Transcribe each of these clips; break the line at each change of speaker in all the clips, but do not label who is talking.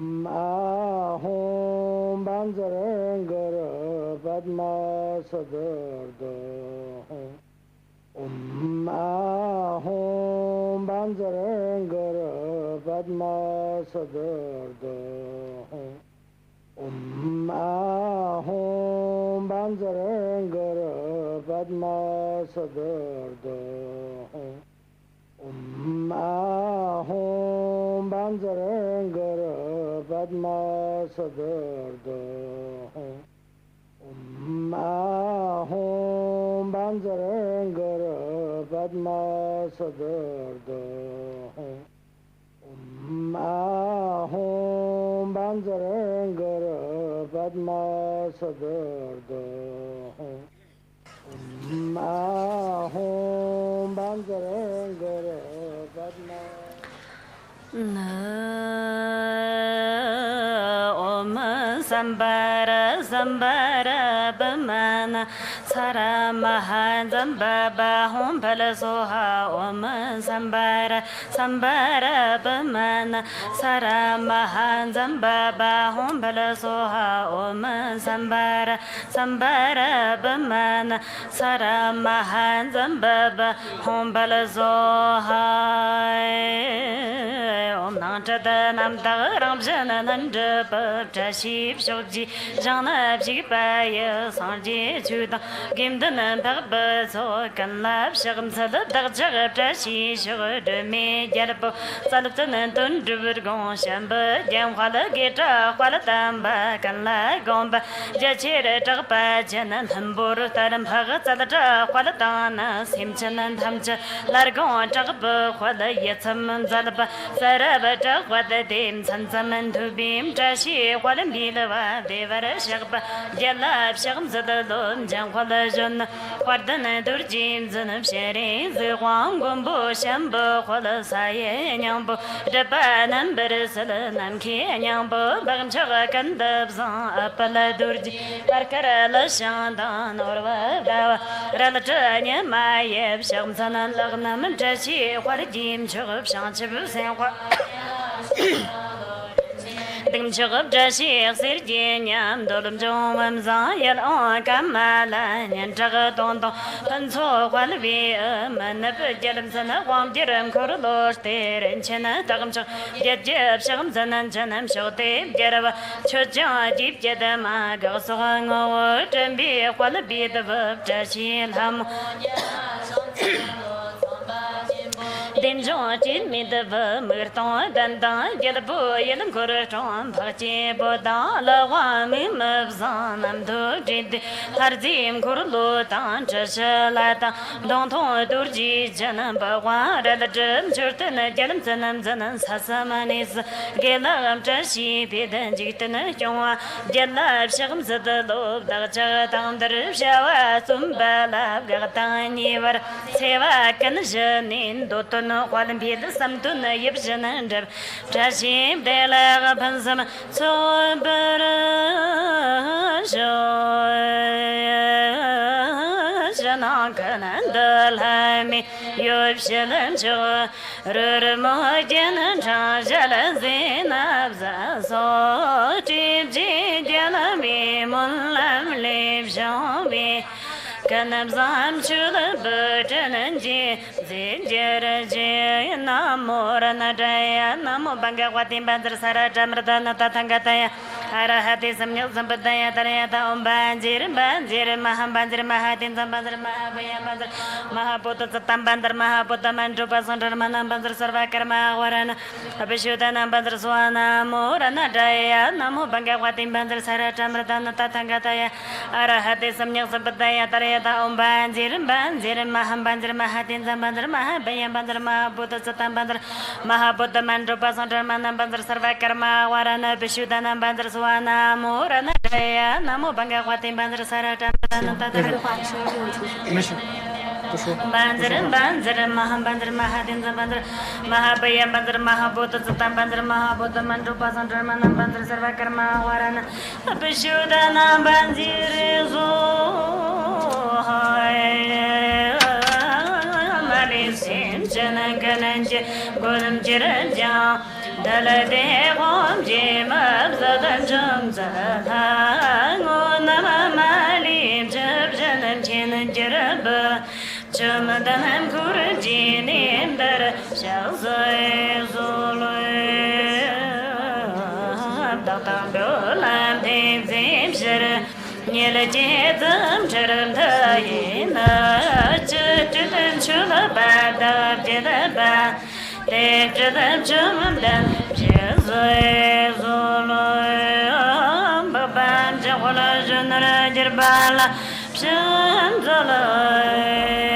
ahum banzarangara padma sadardo ahum banzarangara padma sadardo ahum banzarangara padma sadardo ahum banzarangara padma sadardo ahum banzarangara padma sadardo ahum banzarangara padma sadardo ahum banzarangara padma
Om Sambara Sambara Bamana Sara Mahazambaba Hum Palasoha Om Sambara Sambara Bamana Sara Mahazambaba Hum Palasoha Om Sambara Sambara Bamana Sara Mahazambaba Hum Palasoha Om Nantata Nam Taram Jana Nanda Bapta Ship Shokji Jana Pshikipaya Sanji Chuda Gimdana Baba So Kanlap Shagam Sada Darjagapta Shi Shogad Me Jarpo Salatan Tundurgon Shamba Jamwala Geta Qualatamba Kanla Gomba Jachira Tagpa Janan Hambur Taram Hagat Salata Qualatana Simchanan Hamcha Largon Tagba Quala Yatsam Zalaba Sarabata Quadadim Sansaman to Bim Tashi Qualambilava Devara Shagba Jalab Shagam Zadalon Janqualajan Quardana Durjim Zanam Sheri Zirwang Gumbo Shambo Quala Saye Nyambo Japanam Beresalanam Kenyambo Bagam Kandabzan Apala Durji Parkarala Shandan Orva Dawa Ralatanya Mayeb Shamsanan Lagnam Tashi Quadim Chugab Shanchibu Sanqua Dim Chugab Tashi Sirjanyam Dolum Jomam Zayal on Kamala and Jagaton Panso Qualavi Manap Jedam Sana Wam Jeram Kurlos Ter and Chena Takam Jet Jeb Sham Zanan Janam Shote Jerava Choja Jeep Jedama Gosong or Jambi Qualabi the verb Tashi Ham Then George made the Murton, Dandan, get a boy and Guraton, Pachi, Bodala, Wami, Mavzan, and Dujid, Harzim, Kurlo, Tancha, Don't Durji, Janamba, Relative, Jurton, Jalamson, and Zanans, Hasamanis, Gelam, Tashi, Pidan, Jitan, Joa, Jella, Shams of the Lobe, Dacha, Thunder, Shawa, Sumbala, Gatan, Yever, Seva, Kanjan, in Doton. While in some to the Egyptian and Trashim de la Pansam so better Shanakan and the Lamy Yopshel and Joe Rurmogen and Changelazin Abza so cheap Janami Mulam Live Jean Kanabzam Chula Burton and G. Zidjeraji Namora Nadaya Namo Bangawatim Bandar Sara Jamradana Tatangataya Arahati Samil Sampataya Tarayata Banjir Banjir Mahambanjir Mahatin Zambandar Mahabaya Bandar Mahaputa Tambandar Mahaputa Manjupa Sandar Manam Bandar Sarvakar Mahawarana Abishutan Bandar Swana Mora Nadaya Namo Bangawatim Bandar Sara Jamradana Tatangataya Arahati Samil Sampataya Tarayata Banjir Banjir Mahambanjir Mahatin Zambandar Mahabaya Bandar Mahaputa Tambandar Mahaputa Manjupa Sandar Manam Bandar Sarvakar Mahawarana Abishutan Bandar Swana Mora Nadaya Namo Bangawatim Bandar Sara Jamradana Tatangataya Banzar Mahambandar Mahadin Bandar Mahabaya Bandar Mahabuta Sultan Bandar Mahabuta Mandupa Sandar Manam Bandar Sarvakarma Warana Abishudana Banjirizo Malisim Janagananja Golum Jiranja de hom je ma za dan jam za ha ngo na ma ma li jab janam chen jarab chum danam kur ji nim dar shal zai zoloi da tam do lam de zim shar nyel je dam charam da yin na chum chula ba da je da ba de jadam chum dan je zai zoloi ba ban jawala janara jirbala pshan zaloi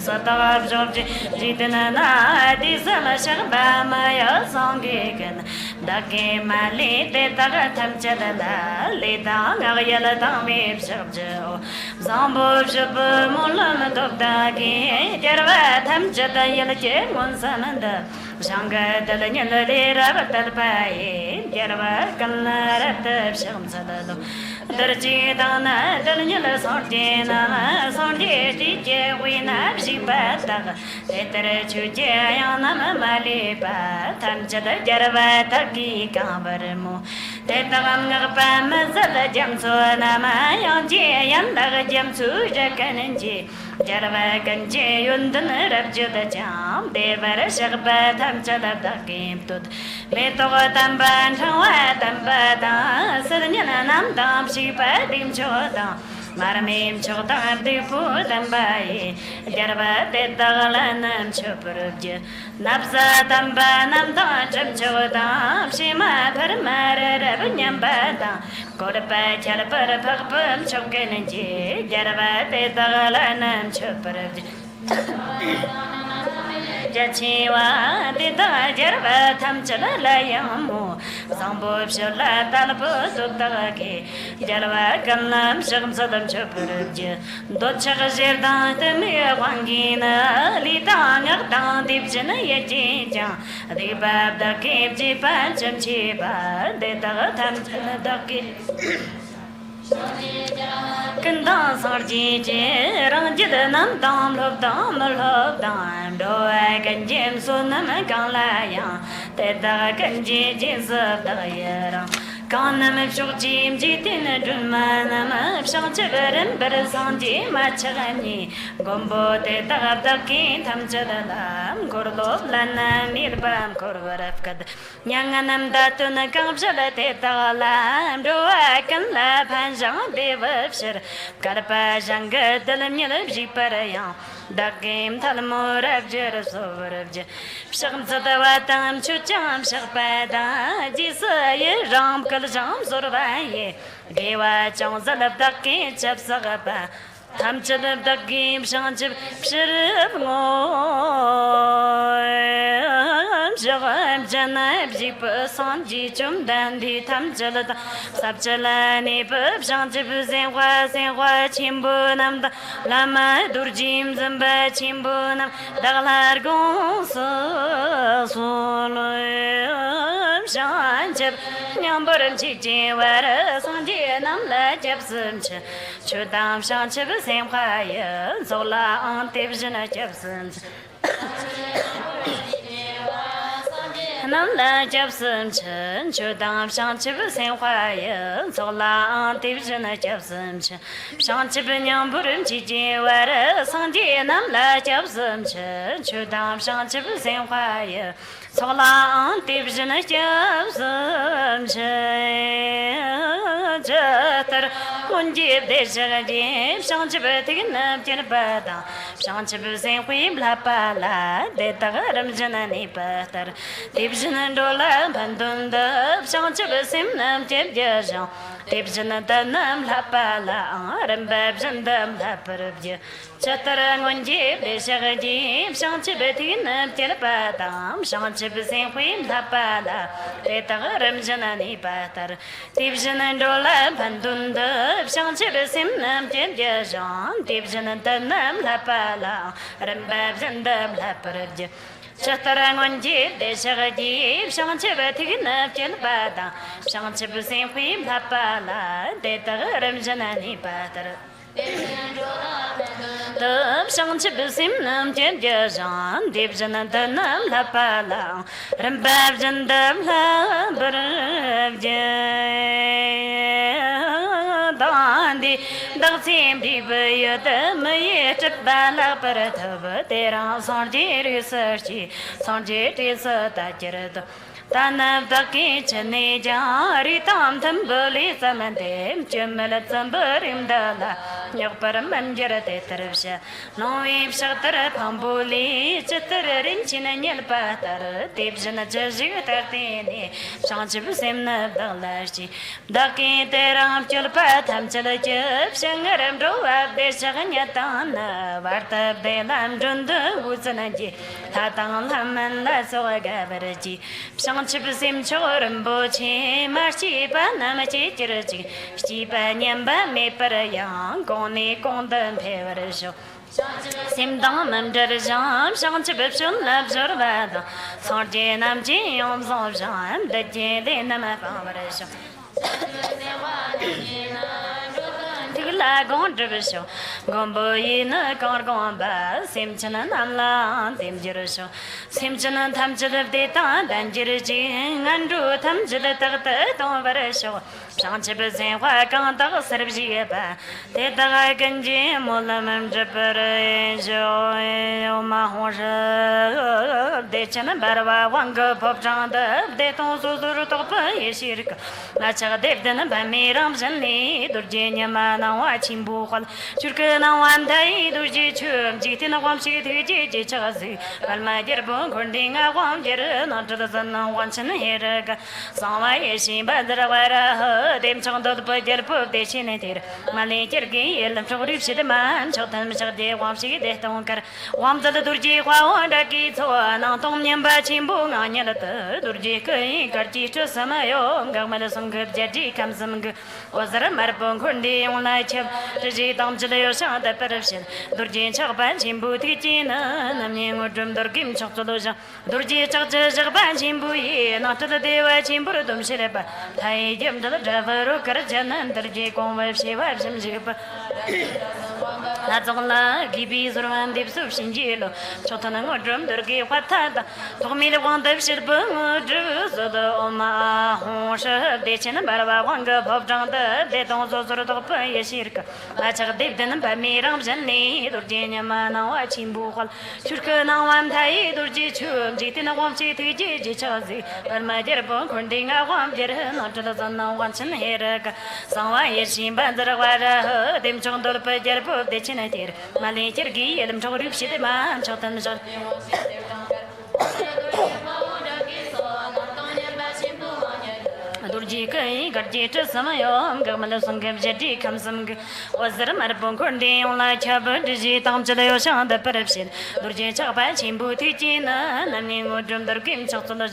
Satab jobji jitna na di sama shaba maya sangigan dake mali te taga tamchada la le da ngayala da me shabjo zambo shab mulam dobdagi jarwa tamchada yala ke monsananda shanga dalanya le rabatal pai jarwa kallarat shamsada darji dana dalanya la sorjena sorje je wina bata tetre chuje yana mali pa tamjada jarwa taki kabarmu tetagam ngapa mazala jamso nama yanje yanda jamsu jakanji jarwa kanje yundan rabjuda jam devar shagba tamjada takim tut meto tamban chawa tambada sarnyana nam dam shipa dim choda Maramim chota abdi pudam bai jarba de dagalanam chupurje nabza tamba nam da cham chota shima par marara bunyam bada korpa chal par phagpam chokkenji jarba de dagalanam chupurje Jachiwa dida jarba tham chala layamu zambo shla talpo sudage jarba kanam sham sadam chapurje dochag jerda teme wangina lidang da dibjana yeji ja dibab da kepji pancham chiba dida tham chala dake Kanda sarji je ranjid nam dam lop dam do ganjem sunam kalaya te da ganje je sab da yara kanam shujim jitin dunmanam shangcharam bar sanji machani gombo te da da kin tham chadalam gorlop lanam nirbam korvaraf kad nyanganam datun kamjala te talam do kan la panjang devapshir karpa janga dalam yalab jiparaya dakim talmorab jer sovrabj shagam sadawatam chucham shagpada jisaye ram kaljam zorvaye deva chang zalab dakim chap sagaba tham chalab dakim shanchib pshirab ngoy shagam janab jip sanji chum dandi tham chalada sab chalani pab shanchib senwa chimbunam da lama durjim zamba chimbunam daglar gonsa soloyam shanchib nyambaram chijiwar sanji nam la jabsumch chudam shanchib senwa zola antibjana jabsumch Nam la jabsum chen chudam shanchib senhua zola antibjana jabsum chen shanchib nyamburim chiji war sangji nam la jabsum chen chudam shanchib senhua zola antibjana jabsum chen jatar munjib deshagajib shanchib tignab jenbada shanchib senhui blapala de tagaram janani patar Tibjanandola bandunda shanchib simnam tibjajan Tibjanandanam lapala rambab jandam laparabja Chatarangonjib deshagajib shanchib tignam tirpadam shanchib senhuim lapala retagaram janani patar Tibjanandola bandunda shanchib simnam tibjajan Tibjanandanam lapala rambab jandam laparabja Chatarangonjib deshagajib shanchib tignab chelbada shanchib senhuim lapala de tagaram janani patar Tập sang chip sim nam chép giờ giang điệp dân tân nam la pa lang ram bab dân đam la bờ đan đi đăng xem đi về đam ye chép ba la bờ thở tera sang chế research sang chế research ta chế Tanam taki chane jari tam tham boli samandem chumala sambarim dala nyok param manjara te tarvsha noim shaktar pamboli chitar rinchina nyal patar tibjana jaji tartini shanchib semna dalashi daki teram chul patham chala jab shangaram roab de shaganyatana vartab de lam jundu uzanaji tatang laman la soga baraji Chip chorum bochi marchi banama chichirchi Stipa nyamba me parayang Goni kondan pevarisho Sim damam darjam Shanchip shun labjur vada Sarje namji yom zorjam Daje de nama pavarisho La gondrevisho gombo ina gargomba simchana namla timjirasho simchana tamjilab de ta danjirji andru tamjil tagta tovarasho shanchib zenwa kanta serbji ba de daga ganji molamam japare jo ma hoja de chana barwa wanga popjanda de ton suzur topa yeshirka la chaga devdana ba miram janni durjenya mana watching Buhal, Churkana one day, Durji Chum, Jitin of Wamshi, Ji Chazi, Almadir Bong, Kundinga, Wamjer, not to the sun, once in a hair. Some I see Badra, Dem Chong the Budget Pub, the Chinatir, Malater Gay, and Florib Sidaman, Chotan Mishade, Wamshi, the Tonker, Wam the Durji, Wanda Gito, Antomian Bachimbo, Anyata, Durji, Karji, Samayo, Gamadason, Jaji, comes some was there a Marabon Kundi on night. Ji dam jile sha da perapshin durji chak ban chim bu ti chi na nam ni ngo drum dur kim chak to ja durji chak chak ban chim bu yi na ta de wa chim bur dum shire ba thai jem da driver kar janan durji kon wa she wa sim ji ba na zong la gibi zurwan dip su shin ji lo chota na ngo drum dur gi wa ta da to mi le wan da shir bu dru zo da o ma ho she de chen ba ba wang ga bob jang da de dong zo zo ro pa ye shirka la chag de den ba mi ram janni durji nya ma na wa chim bu khal shurka na wan thai durji chum ji tin wam chi ti ji ji cha zi par ma jer bo khunding a wam jer na ta da na wan chen he ra ka sa wa ye shim ba dar wa ra dem chong dor pa jer bo de chen ter ma le jer gi elam chog ri shi de ma cha tan ja Durji kai garji ta samayo gamal sangam jadi kam sam wazar marbon kondi onla chab diji tam chalayo shan da parapshin durji chak ba chimbu ti china nani ngodum dar kim chak chalo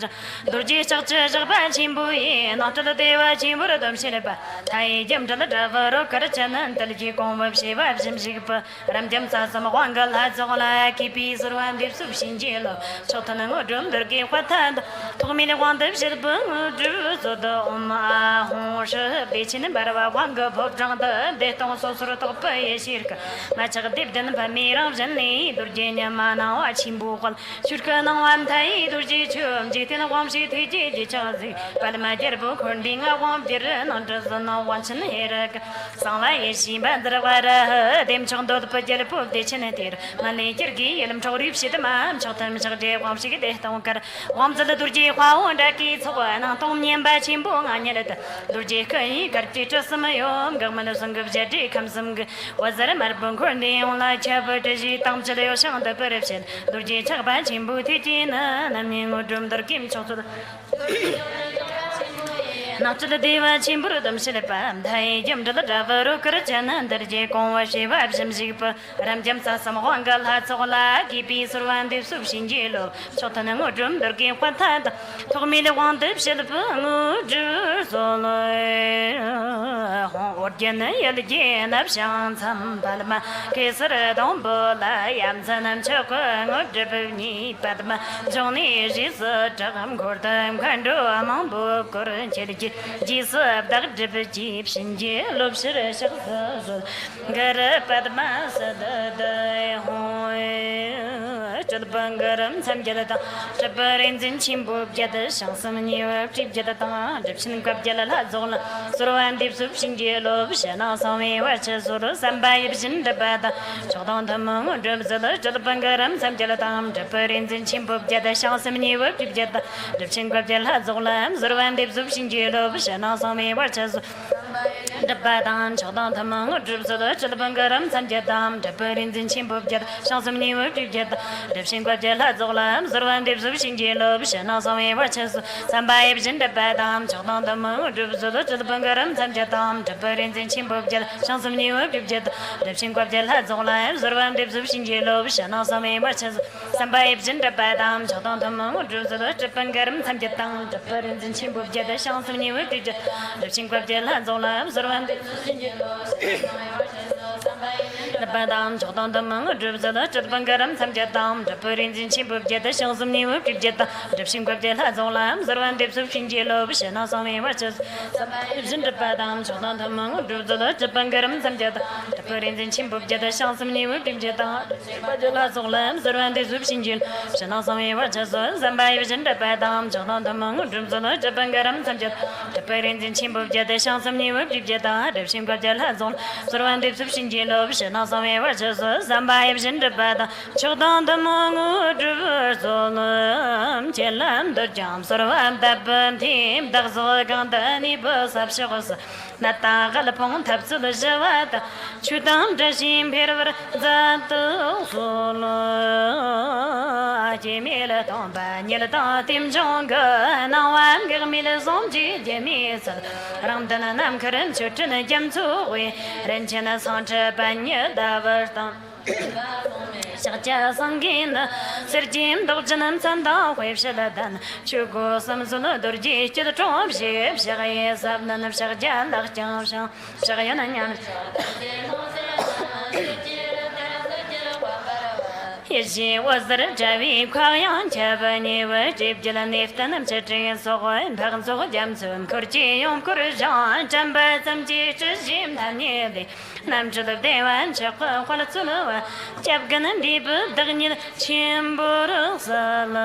durji chak chak ba chimbu ye na chala dewa chimbu dam shine ba thai jam chala davaro kar chanan talji kom wab she wab sim sig pa ram jam sa sam wangal ha zola ki pi surwan dip sub shin jelo chotana ngodum dar ki khata to mi le wan dip shir ba du zo da ma ho she be chin barwa wang ga bhop jang da de tong so sur to pa ye shirka ma chag dip den ba mi ram jan ni durje nya ma na wa chim bu khol shirka na wan thai durje chum ji tin wam shi thi ji ji cha zi pal ma jer bu khon ding a wam jer na da na wan chen he ra sang la ye shi ba dra wa ra dem chang do pa jer pu de chen ter ma ne jer gi yelam chog rip shi de ma chog tan chag de wam shi de tong kar wam za durje khwa on da ki chwa na tong nyen ba chim bu nga nya da durje kai gar ti cha sam yo ga ma na sang ga je de kam sam ga wa za mar bong khon de on la cha ba de ji tam cha de yo shang da per chen durje chag ba chim bu ti ji na nam ni ngo dum dar kim chog so Nachal deva chimbur dam silpa dhai jam dal davaru kar jana darje kon wa shiva jam jipa ram jam sa sam wangal ha chola ki pi surwan de sub shinjelo chotana ngodum darge kwata thomile wan de silpa ngu zolo orjana yel jena shan sam balma kesar dom bola yam sanam chokwa ngodbe ni padma joni jis tagam gordam khando amam bo kor chelji ji ji sab dag jib ji shin ji lob shir shag sa gar padma sad da hoy chal bangaram sam jada ta chabarin zin chim bu jada shang sam ni wa chip jada ta jib shin kap jala la zol surwan dip sup shin ji lob shana sa me wa cha sur sam ba yib shin da ba da chodon tham jab zala chal bangaram sam jala ta chabarin zin chim bu jada shang sam ni wa chip jada jib shin kap jala zol surwan dip sup shin ji lob shana sa me wa cha sur Dabadam, Chodam, Tamang, Dribzada, Chalabangaram, Sanjadam, Daparin, Chimpov Jet, Shansam, Jet, Dipshin Quajela, Zolam, Zervan, Dips of Shinjelo, Shanasami, Watches, Sambai, Dabadam, Chodam, Tamang, Dribzada, Chalabangaram, Sanjadam, Daparin, Chimpov Jet, Shansam, Jet, Dipshin Quajela, Zolam, Zervan, Dips of Shinjelo, Shanasami, Watches, Sambai, Dabadam, Chodam, Tamang, Dribzada, Chalabangaram, Sanjadam, Daparin, Chimpov Jet, Shansam, Jet, Dipshin Quajela, Zolam, Zervan, the Badam, Jodan, the Manga, Dribzada, Jatbangaram, Samjatam, the Purin, Chimp Jet, the Shells of New Jet, the Shimpa Jet, Zolam, Zervan, Dips of Shinjelo, Shanasami, watches, some the Badam, Jodan, the Manga, Dribzada, Jatbangaram, Samjat, the Purin, Chimp Jet, the Shells of New Jet, Bajala, Zolam, Zervan, Dips of Shinjil, Shanasami, watches, Zambai, the Badam, Jodan, the Manga, Dribzada, Jatbangaram, Samjat, the Purin, Chimp Jet, the Shells of New Jet, the Shimpa Jet, Zervan, Dips of Shinjelo, Shanasami, watches, Zambai, the Bada, Chodan, the Mongo, Driverzolum, Chelam, the Jam, Sorvam, the Burnt Team, Dazogan, the Nibus of Shos, Natagalapon, Taps of the Javata, Chutam, the Shim, Perver, Zato, Solo, Jimila, Tomba, Nilata, Tim Jonga, now I'm Germila Zonji, Jemis, Ramdan and Amkaran, Churchin, Jamsu, Renchana Santa Banya, Daverton. Shacha Sangin, Sergin, Doljanam Sanda, Wave Shadadan, Chugo, Samsuna, Dorji, to the Trump ship, Shagayas, Abnan of Shajan, Lakjam, Shagayan. She was the Javi, Kwayan, Chavani, Jib Jilan, Niftan, and Chetting, and so on, Paganso, Jamson, Kurji, Kurjan, Jamba, some teachers, Jim, Danieli, Namja the Devan, Chapa, Qualatsula, Chapgan and Deep, Daniel, Chimbur, Sala,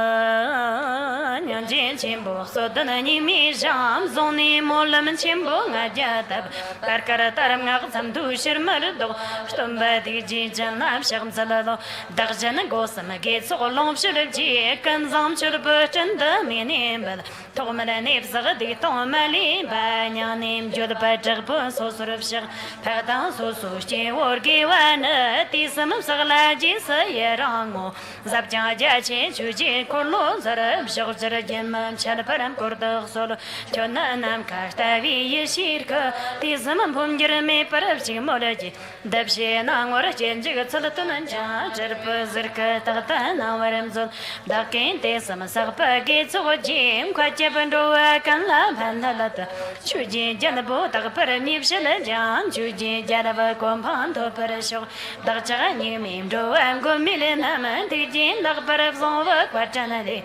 Yanjin, Chimbo, so Danani, Jam, Zoni, Molam, and Chimbo, Najatab, Parkarataram, some doucher, Murdo, Stumba, Jijan, Sham Salado, Darjan. Gossam gates so long should have chickens on should have put in the minimum. Toman and if the Tomali, Banya name Jud Pater Bus, so sort of share, Patan, so she or give one, Tisam Salaji, Sayerango, Zapjaja, Chuji, Corlo, Zarab, Shorter Jim, Chadaparam, Cordo, Solo, Chonanam, Kastavi, Yeshirka, Tisam Punjerame, perhaps Simology, Debshian, or a change, Salaton and Charper. Tatana, Waremzon, Dakente, some Sarpa gates or Jim, quite Jabando, can love and Lata, Chuji, Janabo, Takapara, Shelajan, Chuji, Janava, compound, opera show, Darchani, Mimdo, and go millennium, and the Jin, Lakparabs over, Quatanade.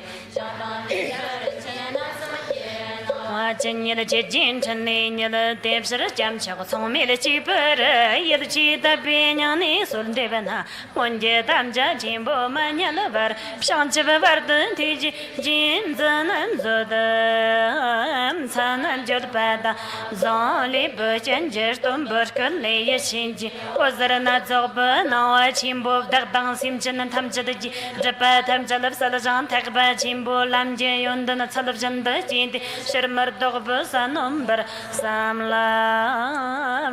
Watching the Jin, the Debs, Jam Chow, so many cheaper, Yelchi, the Pinyani, Sun Devana, one jet, I'm judging Bomania lover, Shancheva Varden, Tiji, Jin, and Zoda, San and Jodbada, Zoli, Birch and Jerton, Burkan, Lay Shinji, was there not Zoba, now I chimbo, Dark dancing, Jen and Tamjaji, Japat, Tamjalab Salajan, Takba, Chimbo, Lamje, Yundan, Salajan, the Jin, Sherman. Dogbus a number, Sam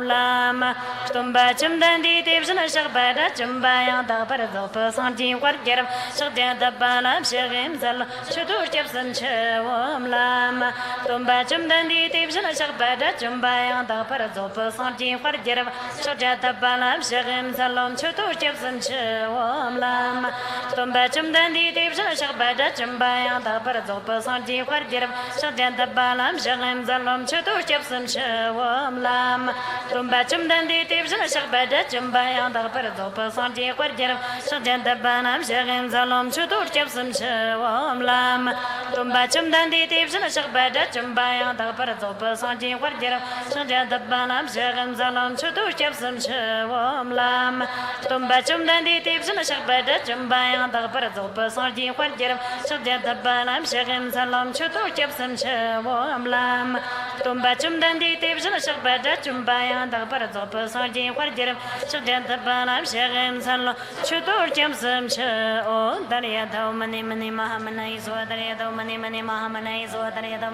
Lama, Stumbachum dandy tips and a shabada, Jumbaya, the Paradopa, Santi, what get up, Shadan the Bala, Sherim, Shudu chips and Chewam Lama, Stumbachum dandy tips and a shabada, Jumbaya, the Paradopa, Santi, what get up, Shadan the Bala, Sherim, Salon, Shudu chips and Chewam Lama, Stumbachum dandy tips and a shabada, Jumbaya, the Paradopa, Santi, what get up, Shadan the Bala. balam shagim zalam chutur chapsam shawam lam tumba chumdan di tibshan shagbada chumbayang dagpar zopa sanji kwarjaram shagjan balam shagim zalam chutur chapsam shawam lam tumba chumdan di tibshan shagbada chumbayang dagpar zopa sanji kwarjaram shagjan balam shagim zalam chutur chapsam shawam lam tumba chumdan di tibshan shagbada chumbayang dagpar zopa sanji kwarjaram shagjan balam shagim zalam chutur chapsam shawam lam tumba chumdan di tibshan shagbada chumbayang dagpar zopa sanji kwarjaram shagjan balam shagim zalam chutur chapsam shawam dariya daw mani mani mahamana iso dariya daw mani mani mahamana iso dariya daw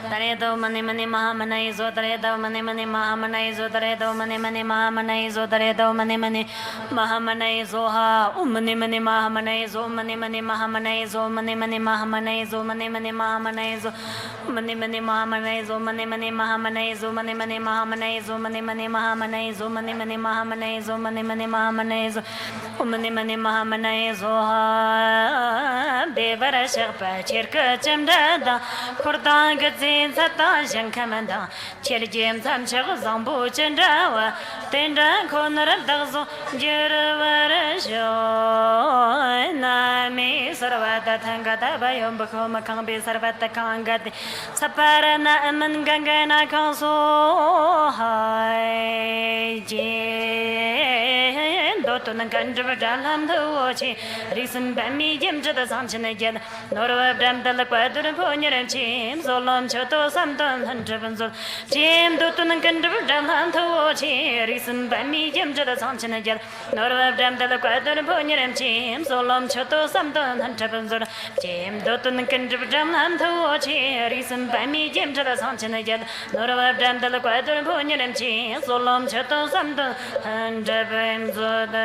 Taredo mani mani mahamana iso taredo mani mani mahamana iso taredo mani mani mahamana iso taredo mani mani mahamana iso ha mani mani mahamana iso mani mani mahamana iso mani mani mahamana iso mani mani mahamana iso mani mani mahamana iso mani mani mahamana iso mani mani mahamana iso mani mani mahamana iso mani mani mahamana iso mani mani mahamana iso mani mani mahamana iso ha devara shakpa chirka chamdada kurta gatsi Satan Shankamanda, Chirjim Samchak Zambu Chandrawa, Tendra Konar Dazo, Jiravarasho, Nami Sarvata Tangata Bayom Bakoma Kambi Sarvata Kangati, Saparana Amangangana Kanso Hai Jin, Dotunan Kandra the Wachi, Reason Bami Jim to the Sanchin again, Norva Dam the Quadur Pony and Chim, Solom Choto Samton and Drivenzel, Jim Dotunan Kandra Dam the Wachi, Reason Bami Jim to the Sanchin again, Norva Dam the Quadur Pony and Chim, Solom Choto Samton and Drivenzel, Jim Dotunan Kandra Dam the Wachi, Reason Bami Jim to the Sanchin again, Norva Dam the Quadur Pony and Chim, Solom Choto Samton and Drivenzel.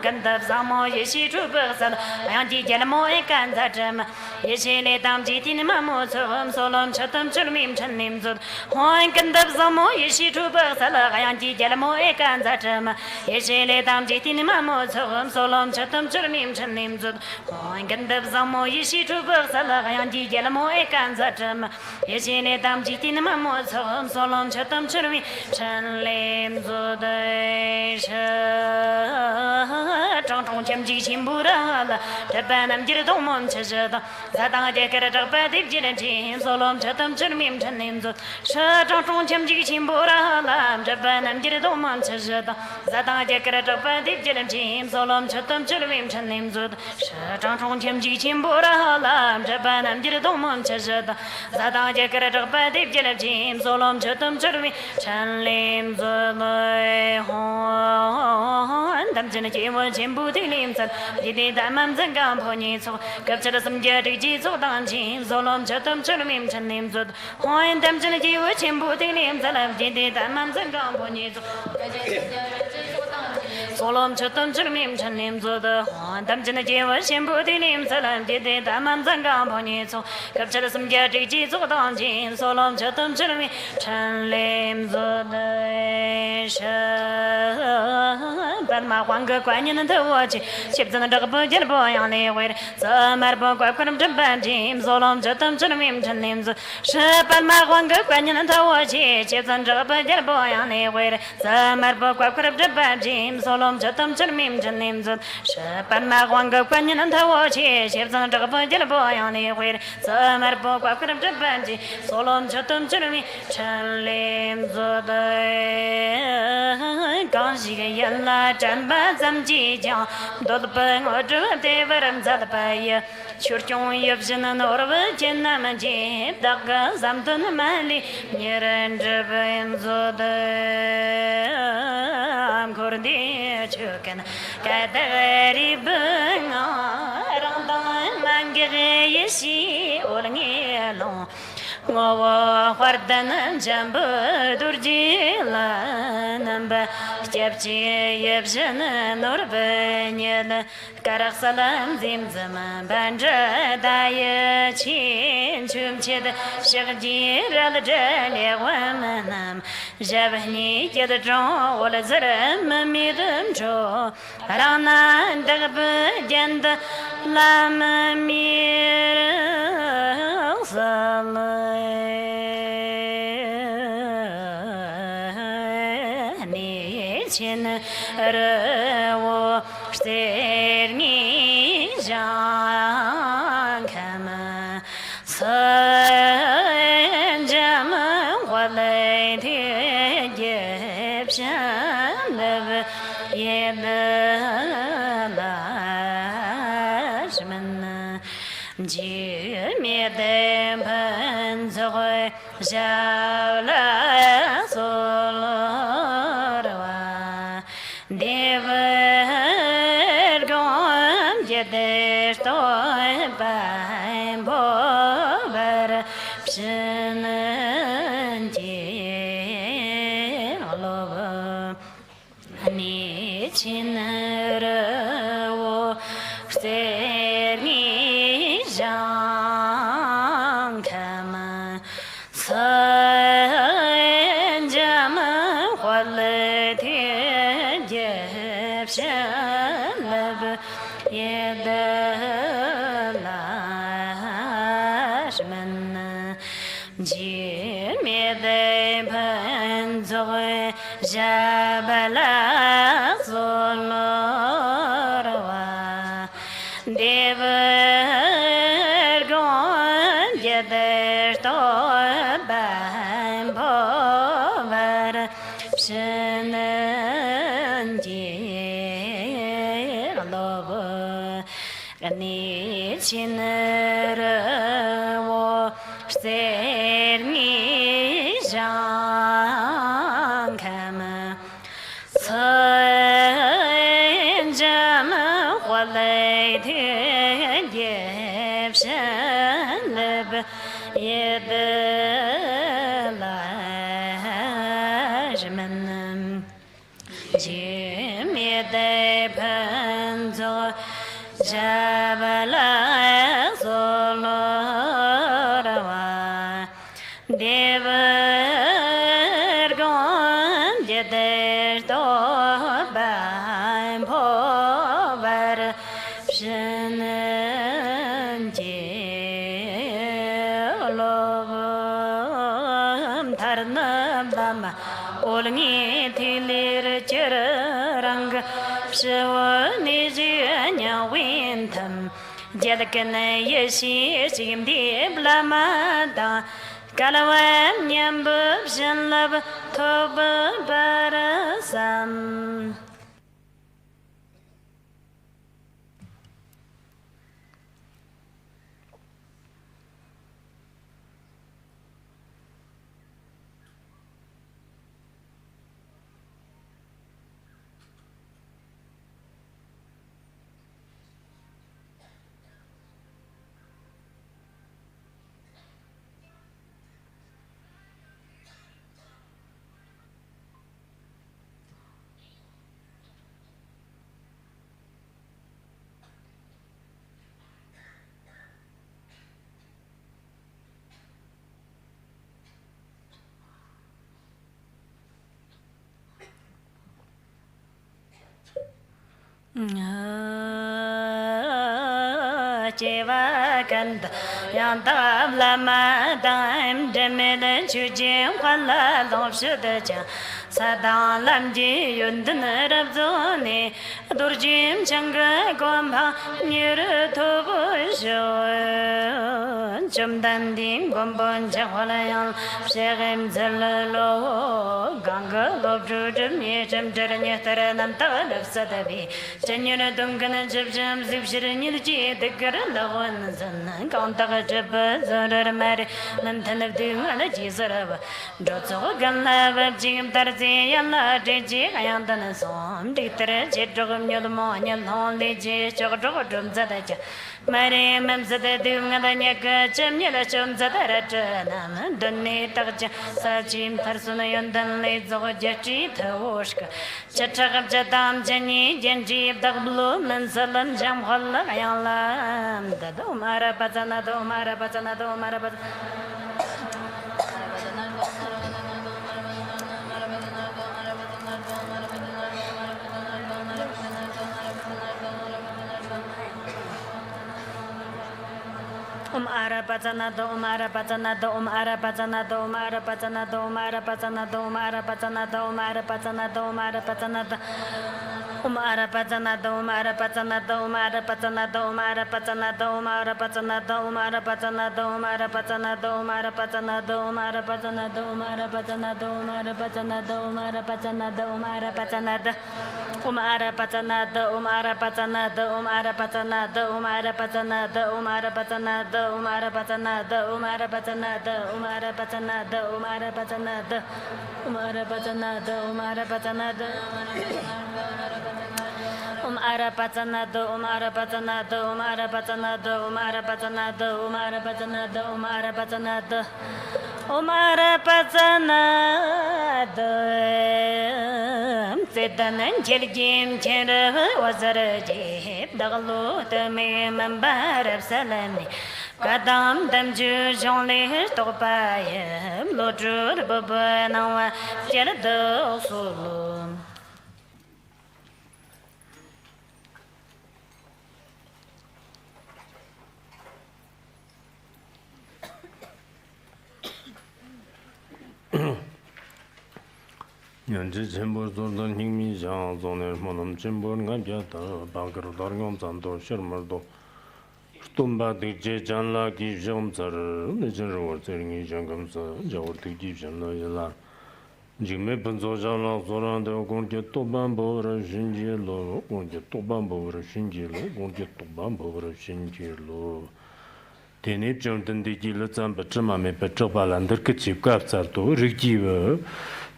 Gandab Samo Yeshi Trubers, Yanti Jelamo Ekanzatam, Yeshile Dam Jitin Mamotum, Solom Chatum Churmim Chanim Zud, Hoin Gandab Samo Yeshi Trubers, Yanti Jelamo Ekanzatam, Yeshile Dam Jitin Mamotum, Solom Chatum Churmim Chanim Zud, Hoin Gandab Samo Yeshi Trubers, Yanti Jelamo Ekanzatam, Yeshile Dam Jitin Mamotum, Solom Chatum Churmim Chanim Zud. Trong trong chém chỉ chim bù ra là để bạn em chỉ đông môn chơi chơi đó za tăng để cái đó bạn tiếp chỉ đến chim solom chơi tâm chơi mìm chân niệm rồi trong trong chém chỉ chim bù ra là để bạn em chỉ đông môn chơi chơi đó za tăng để cái đó bạn tiếp chỉ đến chim solom chơi tâm chơi mìm chân niệm rồi trong trong chém chỉ chim bù ra là để bạn em chỉ đông môn chơi chơi đó za tăng để cái đó bạn tiếp chỉ đến chim solom chơi tâm chơi mìm chân niệm rồi hôn tâm chân chỉ muốn chim bù thì niệm thật chỉ để đại mam dân cảm phổ nhị số gặp cho sum giờ đi chỉ số tăng chim solom chơi tâm chơi mìm chân niệm rồi hôn tâm chân chỉ muốn chim bù thì niệm thật chỉ để đại mam dân cảm phổ nhị số Solom Chatum Churmim Chanim Zuda, Tam Chinajiva Shimbu Tinim Salam Jidi Tamam Zangam Ponitso, Capture some Jati Zudanjin, Solom Chatum Churmi, Chanlim Zuda, Padma Wanga Quanian and the watch, Chips and the Dugbo Jelboy on the way, Samarbo Quakum Jabanjim, Solom Chatum Churmim Chanim Zuda, Padma Wanga Quanian and the watch, Chips and Dugbo Jelboy on the way, Samarbo Quakum Jabanjim, Solom Chatum Churmim Chanim Zud, Shapan Wanga Quanian and the watch, Chips and the Dugbo Jelboy on the way, Samarbo Quakum Jabanji, Solom Chatum Churmi, Chalim Zud, Ganshi Yalla Jamba Zamji Jam, Dodbang or Devaram Zadapaya, Churchon Yevzin and Orva Jenamaji, Daga Zamdun Mali, near and Javan Zud, Cordi Chukan, Katari Bung, Randan Mangere, Yeshi, Olangi alone. Vardanın jambı durcilanım be Kepçi yepşinin urbenyeli Karaksalam zimzimim bence dayı çin Çümçede şıkciralı celeğvemenim Jebhni yedicon ol zırım mirim ço Ranan dağbı cendi lam mirim salı Niçin revo sterni jankama Sancamın valaydi gepşanlığı yedalaşmın Cimede benzoy javla solorva Dever gom yeder toy bain bover pşının olova Niçin revo sterni jankama Sancamın valeti gepşenleb yedalaşmın Cimede benzoy jabala solorva Dever gon yeder toy ben bover Pşının cirlovu Niçin revo sterni jankama Sancamın valaydi gepşenleb yedalaşmın Cimede benzo jabala solorva Dever gon yeder to ben pover pşının celovom tarnabam olni tilir çırang pşıvni zünya wintam Jedakene yeşi simdi blamada Kalawam nyambub janlab toba barasam Cheva kanda yanta lama daim demele chujim khala lopshda cha sadan lamji yundin rabzoni durjim changa gomba nyur thobu shon chumdan dim gombon chawalayan shegem zalalo ganga lobjudum yecham jaranya taranam tadavsadavi chanyana dungana jabjam zibshirin yilji dikar lawan zan kantaga jab zarar mare nantanab dimana jizarava jotso ganla jim tarzi Ji Yala Ji Ayandan Som Ditter Jedrogum Yodmo Yalon Leji Jogdrum Zadaja Mary Memzada Dungadanyaka Jemila Chum Zadarajana Duni Tarja Sajim Tarsunayandan Lezojachi Tawoshka Chatagab Jadam Jani Genji Dagblum Mansalam Jam Holla Ayalam Domara Batana Domara Batana Domara Batana Arapatana Domara Patana Domara Patana Domara Patana Domara Patana Domara Patana Domara Patana Domara Patana Umara Patana Domara Patana Domara Patana Domara Patana Domara Patana Domara Patana Domara Patana Domara Patana Domara Patana Domara Patana Domara Patana Domara Patana Domara Patana Umara Patana Umara Patana Umara Patana Umara Patana Umara Patana Umara Patana Umara Patana Umara Patana Umara Patana Umara Patana Umara Patana Umara Patana Umara Patana Umara Patana Umara Patana Umara Patana Umara Patana Umara Patana Sedanan Jelgim Chera Wazara Jib Dagalo Tame Mambarab Salami Kadam Damju Jonli Topayam Lodrud Babanawa Jelado Sulum
연지 전부 돌던 힘이 장존의 모놈 전부는 감자다 방그로 다른 잔도 실물도 tumbadik je janla ki jom tsar nijar war tseringi jangam sa jawar tiki janla yala jingme panzo janla zoran de gongke toban bora shinji lo gongke toban bora shinji lo gongke toban bora shinji lo tenip jom tendiki le tsamba chima me pe chokpa landar ke chipkap tsar to rikjiwa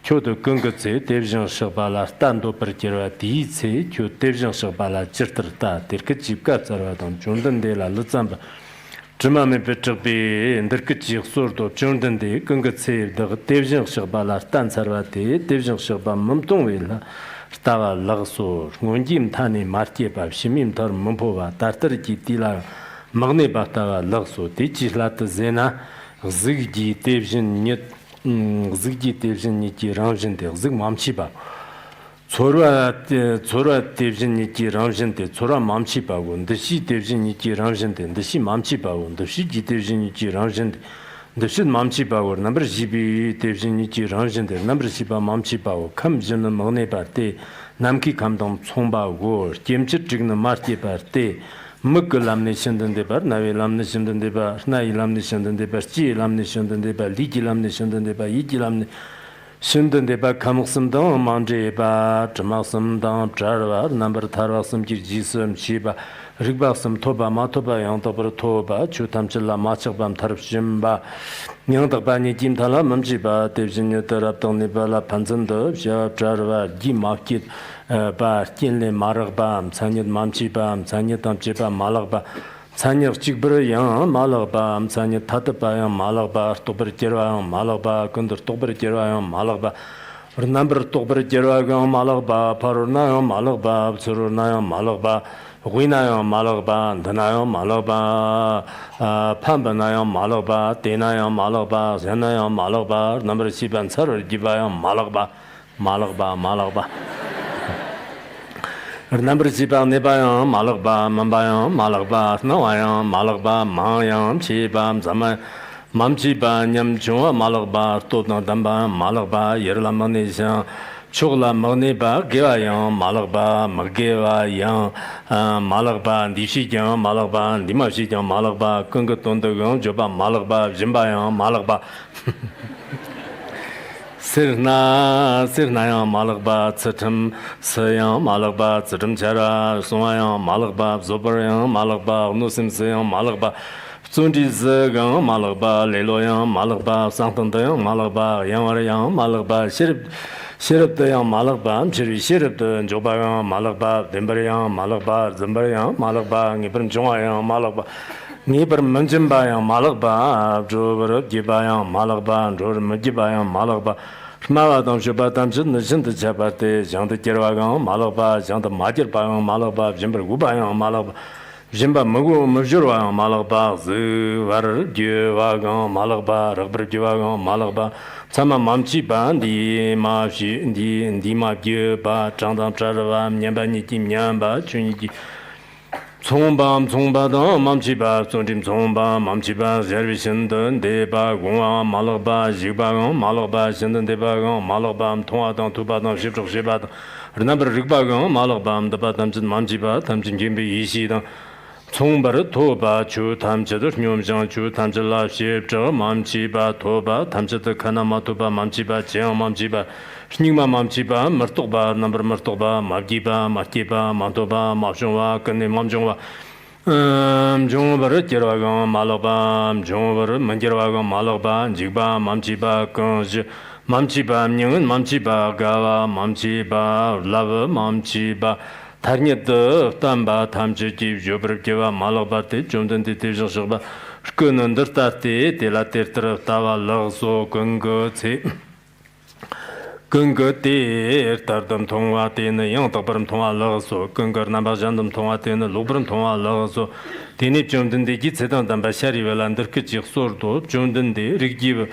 kyoto gongka tse devjang shakpa la stando parkirwa di tse kyo devjang shakpa la jirtar ta terka chipkap tsarwa tang chondande la le tsamba chima me pe chokpe ndarka chik sordo chondande gongka tse daga devjang shakpa la stan tsarwa te devjang shakpa mamtongwe la stawa lagsor ngonjim tani martye bab shimim tar mampo ba tartar ki tila magne baktawa lagso te chislata zena zigji devjang nyet zigji devjin niki ramjin de zig mamchi ba chora devjin niki ramjin de chora mamchi ba gon de shi devjin niki ramjin de shi mamchi ba gon de shi ji devjin niki ramjin de shi mamchi ba gon number jibi devjin niki ramjin de number shi ba mamchi ba go kam jin magne ba te namki kamdom chong ba go kimchi jigna marti ba te muk lamne shindan de bar nawe lamne shindan de bar nai lamne shindan de bar chi lamne shindan de bar ligi lamne shindan de bar yigi lamne shindan de bar kamuksum dang manje ba chamaksum dang charwa number tharwaksum ki jisum chi ba rigbaksum toba ma toba yang toba toba chu tamchilla ma chagbam tarab shim ba nyang tak ba ni jim thala mamji ba devjin ne tarab tang ne ba la panzan de ja charwa gi market ba kinle maragba chanit mamchiba chanit tamchiba malagba chanit chigbra yang malagba chanit tatba yang malagba tobr jerwa malagba kundur tobr jerwa yang malagba number tobr jerwa yang malagba paruna yang malagba suruna yang malagba guina yang malagba dana yang malagba pambana yang malagba dena yang malagba zena yang malagba number siban sar giba yang malagba number jiba nebaya malagba mambaya malagba nawaya malagba mayam chibam zama mamchiba nyamchwa malagba totna damba malagba yerlamane chogla magneba gewaya malagba magewa yang malagba dishi yang malagba dimashi yang malagba kanga tondagang joba malagba jimbaya malagba Sirna yang malagba tsatam sayang malagba tsatam chara sonayang malagba zobar yang malagba nusim sayang malagba tsundi zagang malagba lelo yang malagba sangtanda yang malagba yangwar yang malagba Shirabdayang malakba, chiri shirabda, jobayang malakba, dimbarayang malakba, zimbarayang malakba, ngiparam chungayang malakba, ngiparam manjimbayang malakba, jobarab jibayang malakba, jobar majibayang malakba, Shmawadam shubatam chidna shinta chabate, shanta kirwagang malakba, shanta majirbayang malakba, jimbar gubayang malakba, jimba magu mabjurwayang malakba, zi var jiwagang malakba, ragbar jiwagang malakba, Sama mamchi ba di ma shi di ma gye ba chang dang cha ba myan ba ni ti myan ba chun yi cong ba da mamchi ba song tim cong ba mamchi ba servi shin de de ba gong wa ma lo ba ji ba gong ma lo ba shin de ba gong ma lo ba tong wa dang tu ba dang shi zhou shi ba dang rna ba rig ba gong ma lo ba da ba tam chin mamchi ba tam chin jin bi yi shi dang 총바르 토바 주 탐제도 뇽장 주 탐제라 시저 맘치바 토바 탐제도 카나마토바 맘치바 제어 맘치바 신익마 맘치바 머토바 넘버 머토바 마기바 마키바 마토바 마숑와 근네 맘종와 종바르 제라가 말로바 종바르 만제라가 말로바 지바 맘치바 건지 맘치바 닝은 맘치바 가와 맘치바 라브 맘치바 Tarnyada tamba tamchi jiv jobrabjiva malabate jomdante tevzhagshagba shkunandar tati tela tertra tawa lagso gunga tse gunga ter tardam tongwa tena yang takparam tongwa lagso gungar namba jandam tongwa tena lukparam tongwa lagso tenip jomdante ki tsetang tamba shari velandar kachik sordo jomdante rikjiva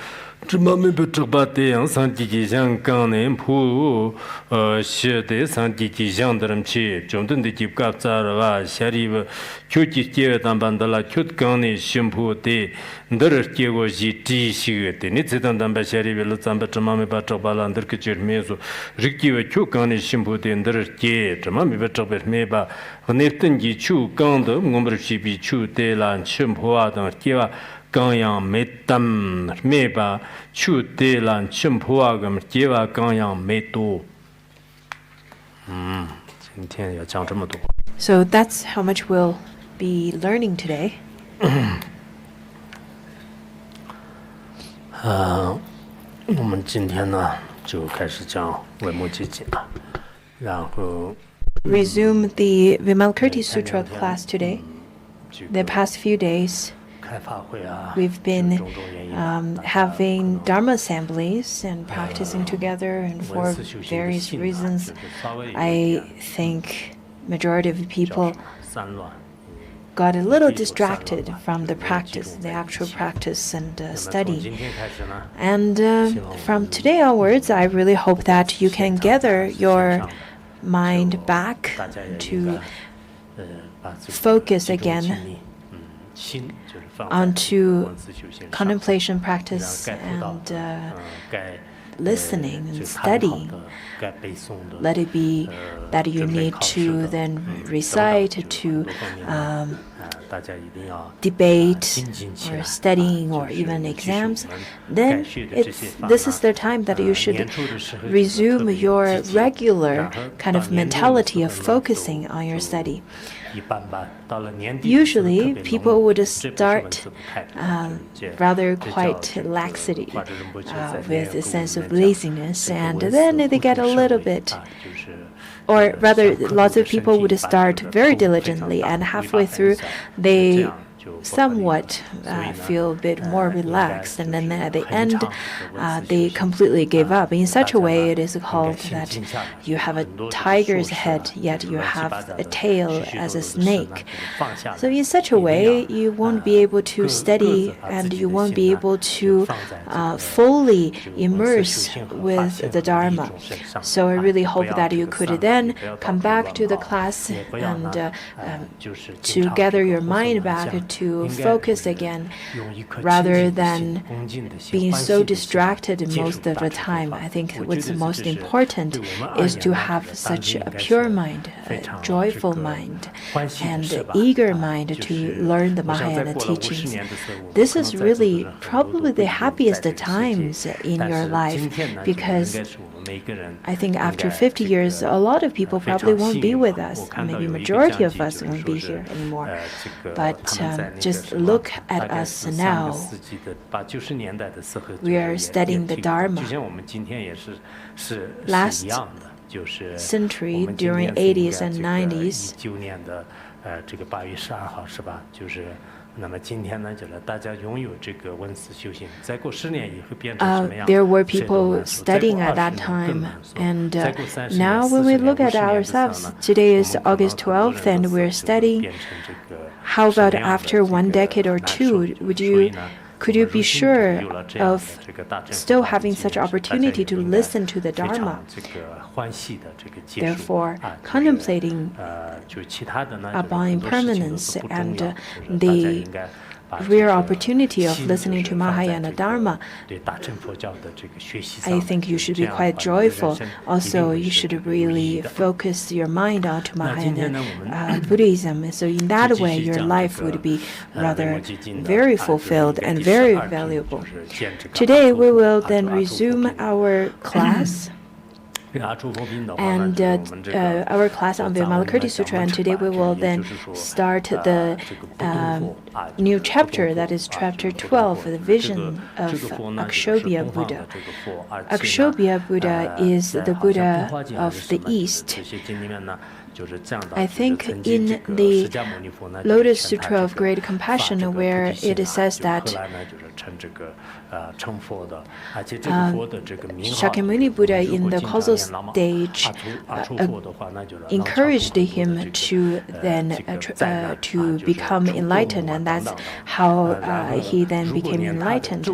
Chimame Putrabate and Santiki Zhang Ganem Pu Shede Santiki Zhandaram Chi, Jomdun de Kip Kapzarava, Shariva, Kyuki Kietan Bandala, Kyut Gani Shimpu de Nder Kiego Ji Ti Shigate, Nitzitan Damba Shariva, Lutzamba Chamame Patrabala, and Derkachir Meso, Rikiva Kyukani Shimpu de Nder Kie, Chamame Patraber Meba, Neftangi Chu Ganda, Ngumbershibi Chu de Lan Chimpua, and Kiva. 刚阳没等没把去对了，全部啊个么结完刚阳没多。今天要讲这么多。
So that's how much we'll be learning today.
我们今天呢就开始讲维摩诘经了，然后
Resume the Vimalkirti Sutra class today. The past few days, we've been having Dharma assemblies and practicing together, and for various reasons, I think majority of people got a little distracted from the practice, the actual practice and study. And from today onwards, I really hope that you can gather your mind back to focus again onto contemplation practice and listening and studying. Let it be that you need to then recite, to debate or studying or even exams. Then this is the time that you should resume your regular kind of mentality of focusing on your study. Usually, people would start rather quite laxity with a sense of laziness, and then they get a little bit, or rather, lots of people would start very diligently, and halfway through, they somewhat feel a bit more relaxed, and then at the end they completely give up. In such a way, it is called that you have a tiger's head, yet you have a tail as a snake. So in such a way, you won't be able to study, and you won't be able to fully immerse with the Dharma. So I really hope that you could then come back to the class and to gather your mind back to focus again, rather than being so distracted most of the time. I think what's most important is to have such a pure mind, joyful mind and eager mind to learn the Mahayana teachings. This is really probably the happiest times in your life, because I think after 50 years, a lot of people probably won't be with us. Maybe majority of us won't be here anymore. But just look at us now. We are studying the Dharma. Last century, during 80s and 90s, there were people studying at that time, and now when we look at ourselves, today is August 12th, and we're studying. How about after 1 decade or two? Could you be sure of still having such opportunity to listen to the Dharma? Therefore, contemplating upon impermanence and the rare opportunity of listening to Mahayana Dharma, I think you should be quite joyful. Also, you should really focus your mind onto Mahayana Buddhism. So in that way, your life would be rather very fulfilled and very valuable. Today, we will then resume our class. And our class on Vimalakirti Sutra, and today we will then start the new chapter, that is chapter 12, the vision of Akshobhya Buddha. Akshobhya Buddha is the Buddha of the East. I think in the Lotus Sutra of Great Compassion, where it says that Shakyamuni Buddha in the causal stage encouraged him to then to become enlightened, and that's how he then became enlightened.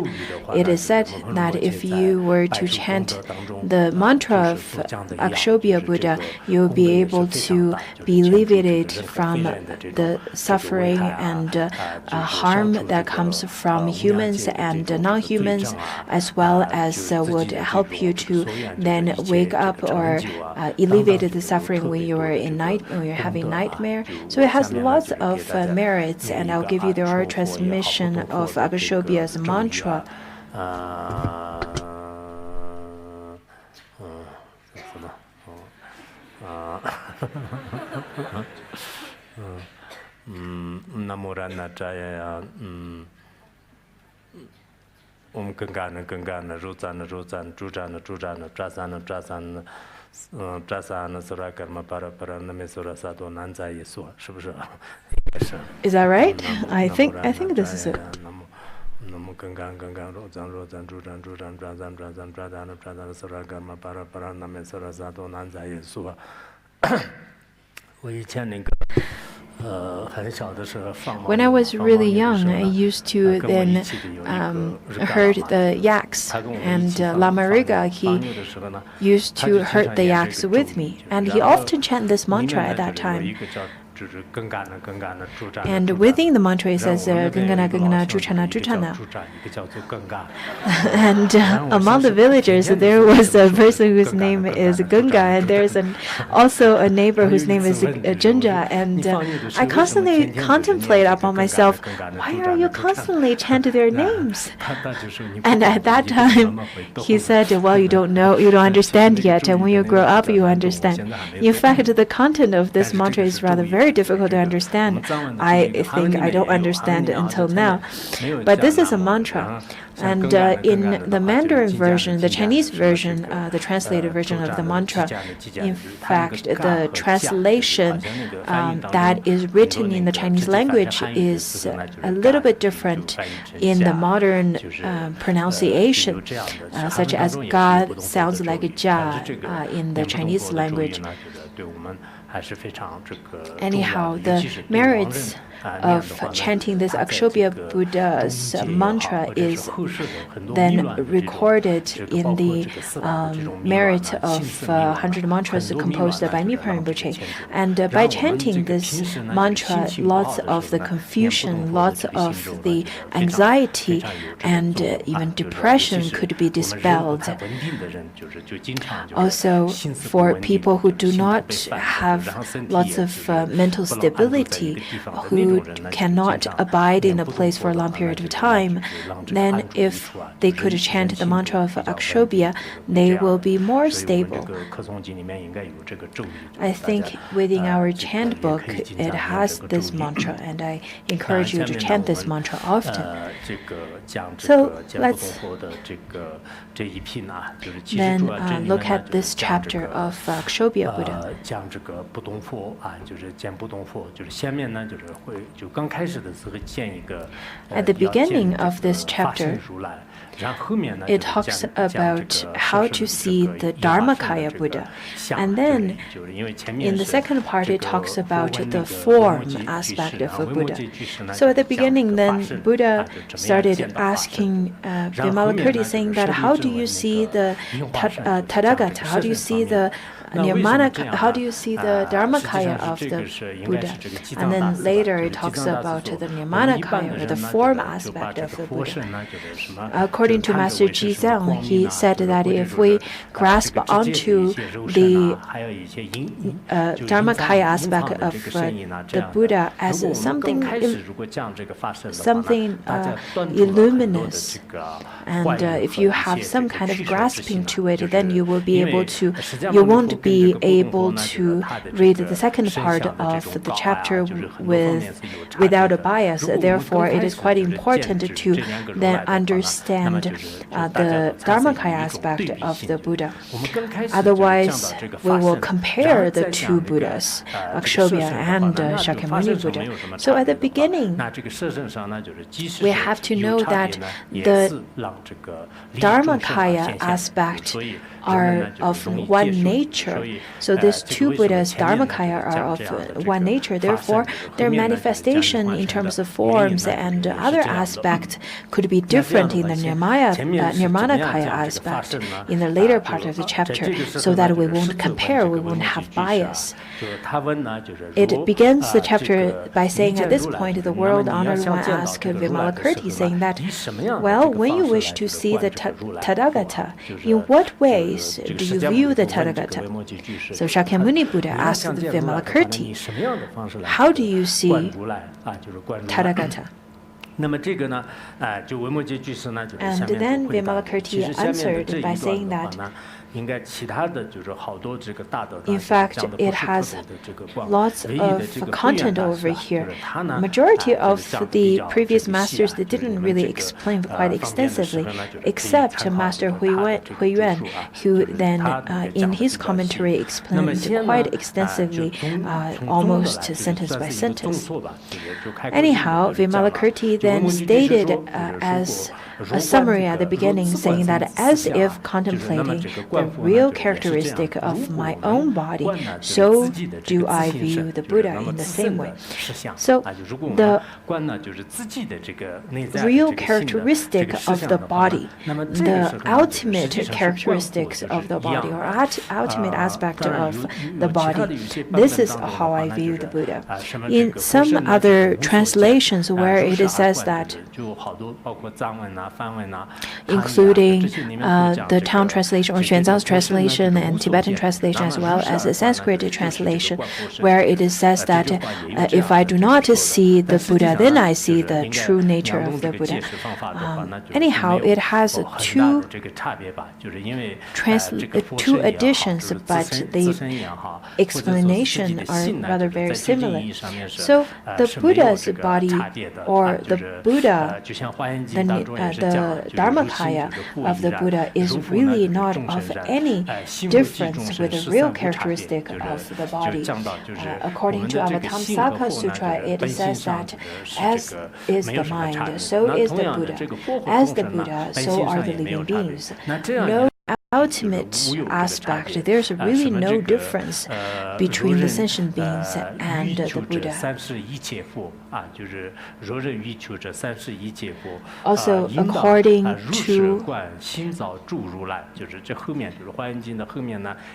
It is said that if you were to chant the mantra of Akshobhya Buddha, you'll be able to be liberated from the suffering and harm that comes from humans and non-humans, as well as would help you to then wake up or alleviate the suffering when you are when you're having nightmare. So it has lots of merits, and I'll give you the oral transmission of Akshobhya's mantra.
Gangana, Rosan, Jujana, Trasan, Surakarma, Para, Namesura, Sato, Nanza, Yesua.
Is that right? I think this is it. When I was really young, I used to then herd the yaks, and Lama Riga, he used to herd the yaks with me, and he often chanted this mantra at that time. And within the mantra it says Gangana, Gangana, Juchana, Juchana. And among the villagers there was a person whose name is Ganga, and there's also a neighbor whose name is Jinja, and I constantly contemplate upon myself, why are you constantly chanting their names? And at that time he said, well, you don't understand yet, and when you grow up you understand. In fact, the content of this mantra is rather very difficult to understand. I think I don't understand it until now. But this is a mantra. And in the Mandarin version, the Chinese version, the translated version of the mantra, in fact, the translation that is written in the Chinese language is a little bit different in the modern pronunciation, such as God sounds like Jia in the Chinese language. Anyhow, the merits of chanting this Akshobhya Buddha's mantra is then recorded in the merit of 100 mantras composed by Mipham Rinpoche. And by chanting this mantra, lots of the confusion, lots of the anxiety, and even depression could be dispelled. Also, for people who do not cannot have lots of mental stability, who cannot abide in a place for a long period of time, then if they could chant the mantra of Akshobhya, they will be more stable. I think within our chant book, it has this mantra, and I encourage you to chant this mantra often. So let's then look at this chapter of Akshobhya Buddha. At the beginning of this chapter, it talks about how to see the Dharmakaya Buddha. And then in the second part, it talks about the form aspect of a Buddha. So at the beginning, then Buddha started asking Vimalakirti, saying that how do you see the Tathagata? How do you see the Nirmanakaya? How do you see the Dharmakaya of the Buddha? And then later it talks about the Nirmanakaya, or the form aspect of the Buddha. According to Master Jizang, he said that if we grasp onto the Dharmakaya aspect of the Buddha as something illuminous, and if you have some kind of grasping to it, then you will be able to, you won't be able to read the second part of the chapter without a bias. Therefore, it is quite important to then understand the Dharmakaya aspect of the Buddha. Otherwise, we will compare the two Buddhas, Akshobhya and Shakyamuni Buddha. So at the beginning, we have to know that the Dharmakaya aspect are of one nature. So these two Buddhas, Dharmakaya, are of one nature. Therefore, their manifestation in terms of forms and other aspects could be different in the Nirmanakaya aspect in the later part of the chapter, so that we won't compare, we won't have bias. It begins the chapter by saying, at this point, the world honored one asked Vimalakirti, saying that, well, when you wish to see the Tathagata, in what ways do you view the Tathagata? So Shakyamuni Buddha asked Vimalakirti, how do you see Tathagata? And then Vimalakirti answered by saying that, in fact, it has lots of content over here. Majority of the previous masters, they didn't really explain quite extensively, except Master Hui Yuan, who then in his commentary explained quite extensively, almost sentence by sentence. Anyhow, Vimalakirti then stated as a summary at the beginning, saying that as if contemplating the real characteristic of my own body, so do I view the Buddha in the same way. So the real characteristic of the body, the ultimate characteristics of the body, or ultimate aspect of the body, this is how I view the Buddha. In some other translations where it says that, including the Tang translation or Xuanzang's translation and Tibetan translation, as well as the Sanskrit translation, where it says that if I do not see the Buddha, then I see the true nature of the Buddha. Anyhow, it has two additions, but the explanation are rather very similar. So the Buddha's body, or the Buddha, the Dharmakaya of the Buddha is really not of any difference with the real characteristic of the body. According to Avatamsaka Sutra, it says that as is the mind, so is the Buddha. As the Buddha, so are the living beings. No ultimate aspect, there's really no difference between the sentient beings and the Buddha. Also, according to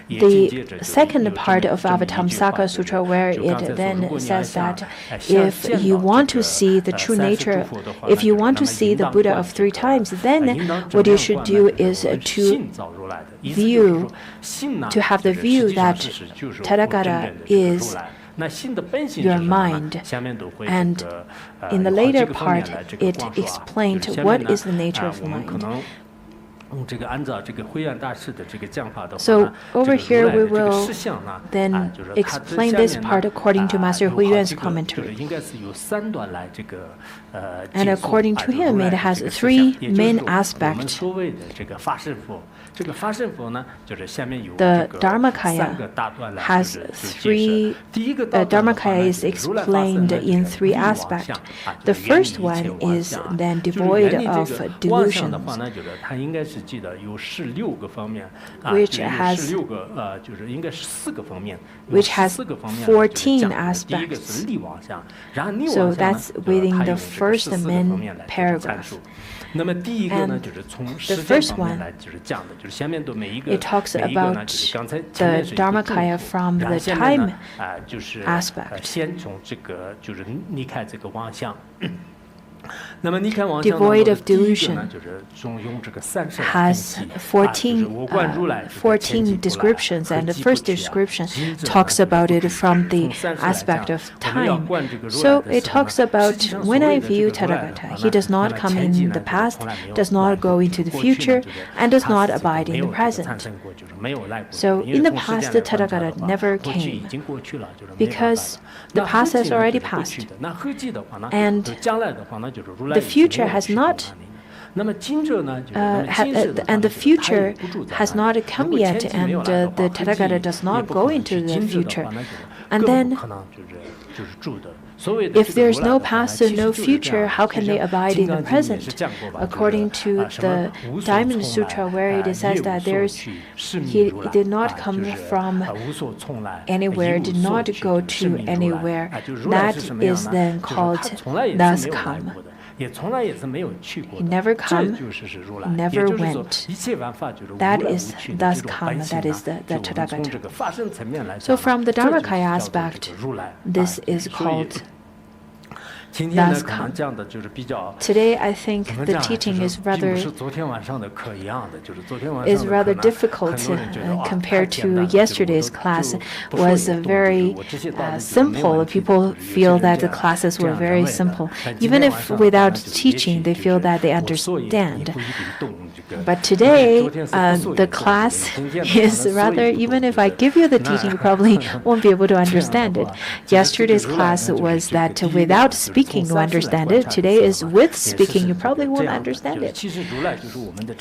the second part of Avatamsaka Sutra, where it then says that if you want to see the true nature, if you want to see the Buddha of 3 times, then what you should do is to view, to have the view that Tathagata is your mind. And in the later part, it explained what is the nature of mind. So over here we will then explain this part according to Master Hui Yuan's commentary. And according to him, it has three main aspects. The Dharmakaya has three. Dharmakaya is explained in three aspects. The first one is then devoid of delusions, which has 14 aspects. So that's within the first main paragraph. And the first one, it talks about the Dharmakaya from the time aspect. Devoid of delusion has 14 descriptions, and the first description talks about it from the aspect of time. So it talks about when I view Tathagata, he does not come in the past, does not go into the future, and does not abide in the present. So in the past, the Tathagata never came because the past has already passed, and the future has not and the future has not come yet, and the Tathagata does not go into the future. And then, if there's no past and no future, how can they abide in the present? According to the Diamond Sutra, where it says that he did not come from anywhere, did not go to anywhere, that is then called thus come. He never come, never went. That is thus come, that is the Tathagata. So from the Dharmakaya aspect, this is called thus come. Today, I think the teaching is rather difficult compared to yesterday's class. Was very simple. People feel that the classes were very simple. Even if without teaching, they feel that they understand. But today, the class is rather, even if I give you the teaching, you probably won't be able to understand it. Yesterday's class was that without speaking, you understand it. Today is with speaking, you probably won't understand it.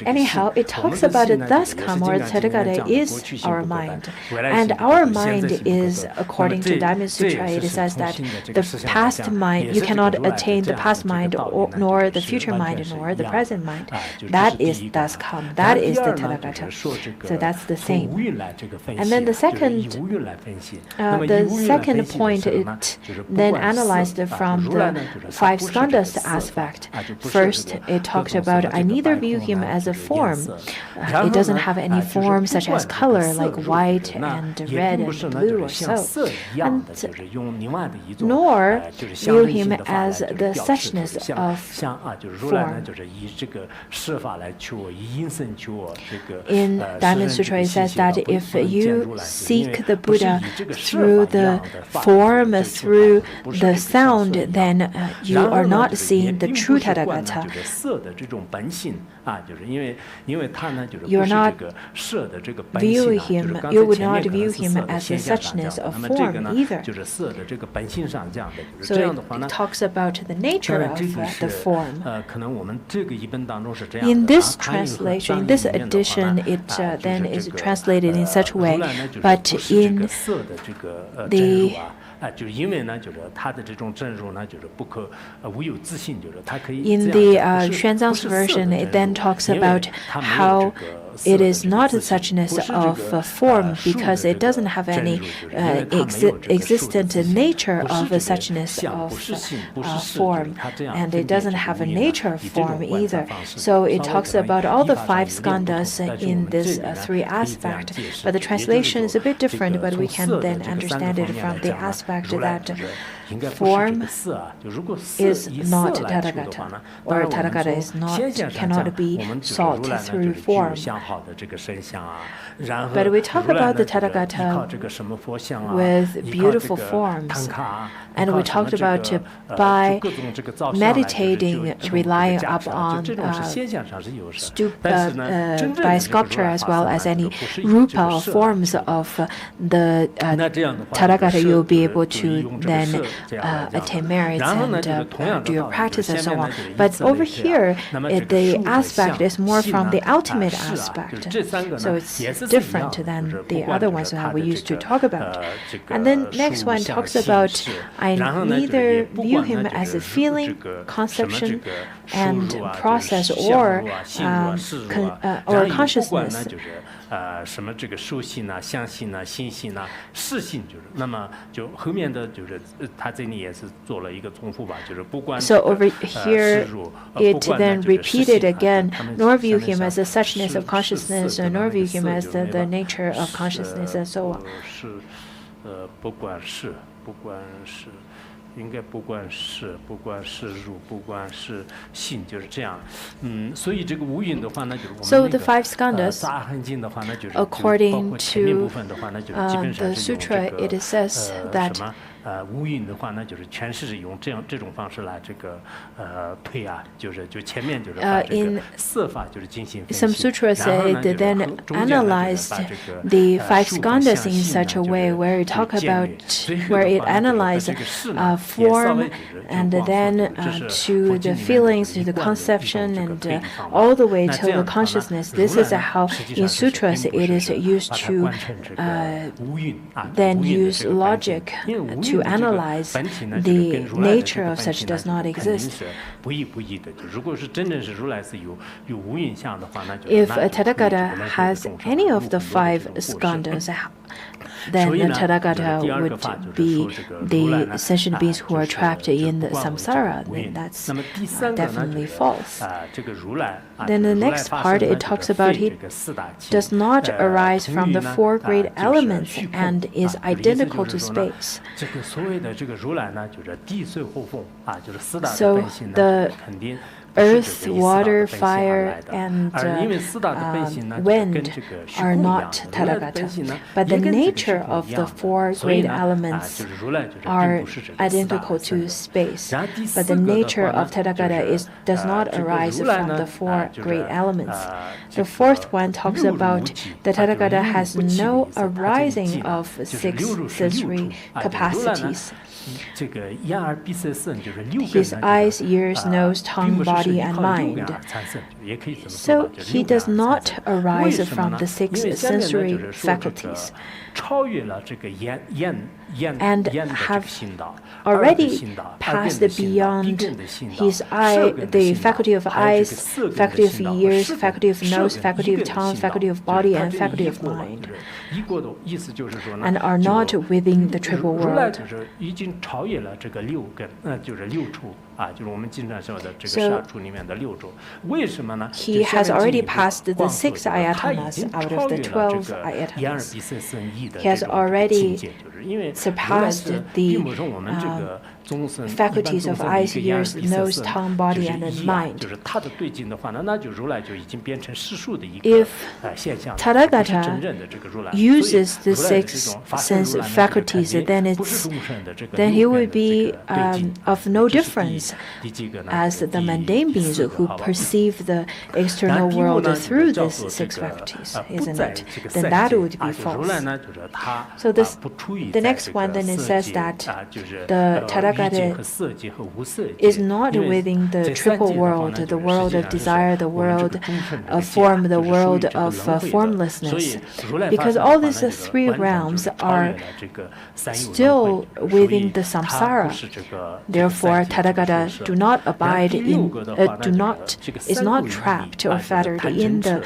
Anyhow, it talks about it thus come, or Tathagata is our mind. And our mind is, according to Diamond Sutra, it says that the past mind, you cannot attain the past mind, nor the future mind, nor the present mind. That is thus come. That is the Tathagata. So that's the same. And then the second point, it then analyzed from the five skandhas aspect. First, it talked about I neither view him as a form. It doesn't have any form such as color like white and red and blue or so. And nor view him as the suchness of form. In Diamond Sutra, it says that if you seek the Buddha through the form, through the sound, then you are not seeing the true Tathagata. You are not viewing him. You would not view him as the suchness of form either. So it talks about the nature of the form. In this translation, in this edition, it then is translated in such a way, but in the Xuanzang's version, it then talks about how it is not a suchness of form because it doesn't have any existent nature of a suchness of form, and it doesn't have a nature of form either. So it talks about all the five skandhas in this three aspects, but the translation is a bit different, but we can then understand it from the aspect that form is not Tathagata, or Tathagata is not cannot be sought through form. But we talk about the Tathagata with beautiful forms, and we talked about by meditating, relying upon by sculpture as well as any rupa forms of the Tathagata, you'll be able to then attain merits and do your practice and so on. But over here, the aspect is more from the ultimate aspect, so it's different than the other ones that we used to talk about. And then next one talks about I neither view him as a feeling, conception, and process or consciousness.
什么这个受性啊、相性啊、心性啊、事性，就是那么就后面的就是他这里也是做了一个重复吧，就是不管
So over here it then repeated again, nor view him as a suchness of consciousness, nor view him as the nature of consciousness, and so on.
是不管是。应该不管是入，不管是性，就是这样。所以这个无蕴的话呢，就是我们
So the five skandhas,
杂含经的话呢，就是
according
包括前面
to
部分的话呢，就是基本上
the
是用
sutra,
这
it
个
says that
什么无蕴的话呢，就是全是用这种方式来这个推啊，就前面就是把这个色法就是进行分析。
Some sutras say they then analyzed the five skandhas in such a way where it talk about where it analyzed form and then to the feelings, to the conception, and all the way to the consciousness. This is how in sutras it is used to then use logic to analyze the nature of such does not exist. If a Tathagata has any of the five skandhas, then the Tathagata would be the sentient beings who are trapped in the samsara. Then that's definitely false. Then the next part, it talks about he does not arise from the four great elements and is identical to space. So the earth, water, fire, and wind are not Tathagata, but the nature of the four great elements are identical to space. But the nature of Tathagata does not arise from the four great elements. The fourth one talks about the Tathagata has no arising of six sensory capacities. His eyes, ears, nose, tongue, body, and mind. So he does not arise from the six sensory faculties and have already passed beyond his eye, the faculty of eyes, faculty of ears, faculty of nose, faculty of tongue, faculty of body, and faculty of mind, and are not within the triple world. So he has already passed the 6 ayatanas out of the 12 ayatanas. He has already surpassed the faculties of eyes, ears, nose, tongue, body, and mind. If Tathagata uses the 6 sense faculties, then he would be of no difference as the mundane beings who perceive the external world through these 6 faculties, isn't it? Then that would be false. So the next one then it says that the Tathagata is not within the triple world, the world of desire, the world of form, the world of formlessness, because all these 3 realms are still within the samsara. Therefore, Tathagata do not abide in, is not trapped or fettered in the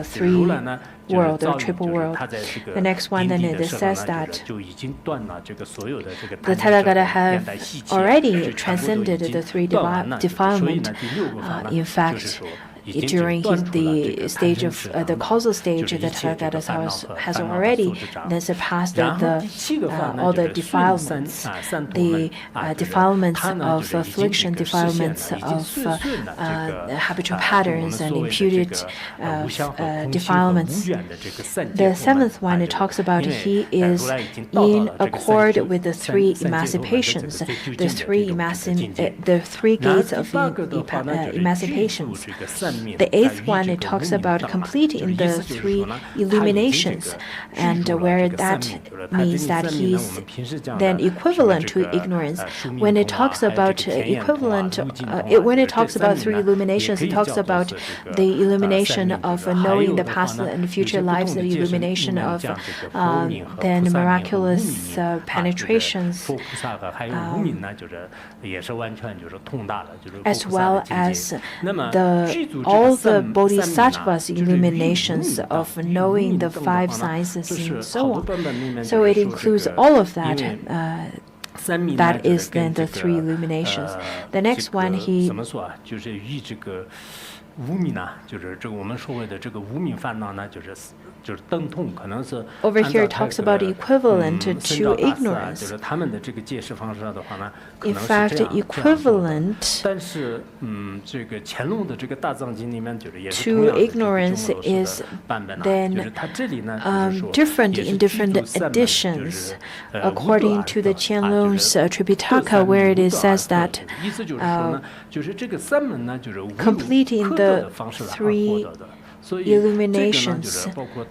3 world or triple world. The next one then it says that the Tathagata have already transcended the 3 defilement. In fact, during the stage of the causal stage, the Tathagata has already then surpassed all the defilements, the defilements of affliction, defilements of habitual patterns, and imputed defilements. The seventh one, it talks about he is in accord with the three emancipations, the three gates of emancipations. The eighth one, it talks about completing the three illuminations, and where that means that he's then equivalent to ignorance. When it talks about when it talks about three illuminations, it talks about the illumination of knowing the past and future lives, the illumination of then miraculous penetrations, as well as all the bodhisattvas illuminations of knowing the five sciences and so on. So it includes all of that. That is then the three illuminations. The next one, he over here talks about equivalent to ignorance. In fact, equivalent to ignorance is then different in different editions. According to the Qianlong's Tripitaka, where it says that completing the three illuminations,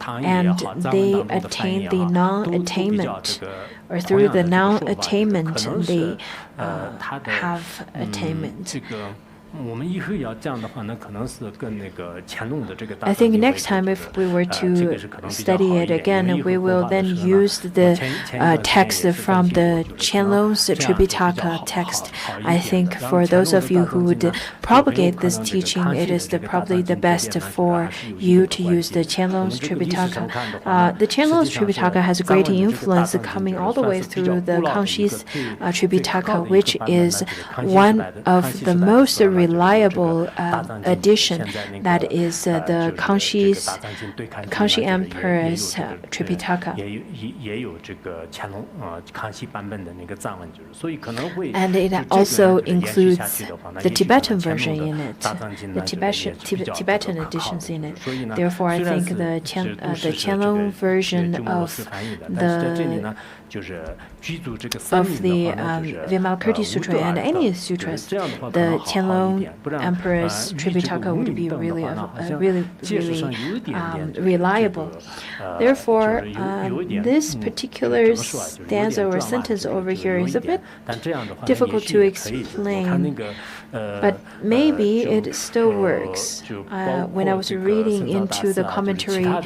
and they attain the non-attainment, or through the non-attainment they have attainment. I think next time if we were to study it again, we will then use the text from the Qianlong's Tripitaka text. I think for those of you who would propagate this teaching, it is probably the best for you to use the Qianlong's Tripitaka. The Qianlong's Tripitaka has a great influence coming all the way through the Kangshi's Tripitaka, which is one of the most reliable edition. That is the Kangxi Emperor's Tripitaka. And it also includes the Tibetan version in it, the Tibetan editions in it. Therefore, I think the Qianlong version of the Vimalkirti Sutra and any sutras, the Qianlong Emperor's Tripitaka would be really reliable. Therefore, this particular stanza or sentence over here is a bit difficult to explain, but maybe it still works. When I was reading into the commentaries,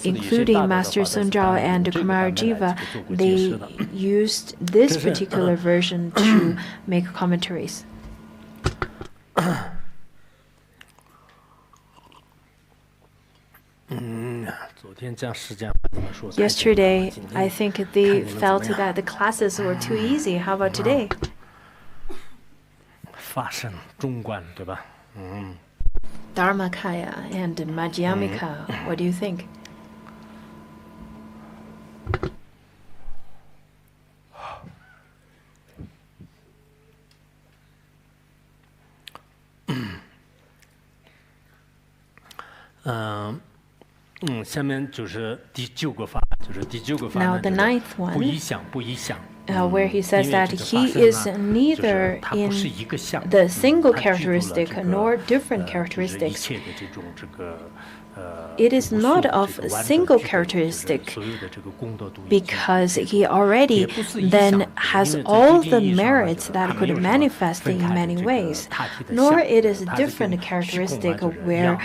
including Master Sun Zhao and Kumara Jiva, they used this particular version to make commentaries. Yesterday, I think they felt that the classes were too easy. How about today? Dharmakaya and Madhyamika, what do you think? Now the ninth one, where he says that he is neither in the single characteristic nor different characteristics. It is not of a single characteristic because he already then has all the merits that could manifest in many ways, nor it is a different characteristic where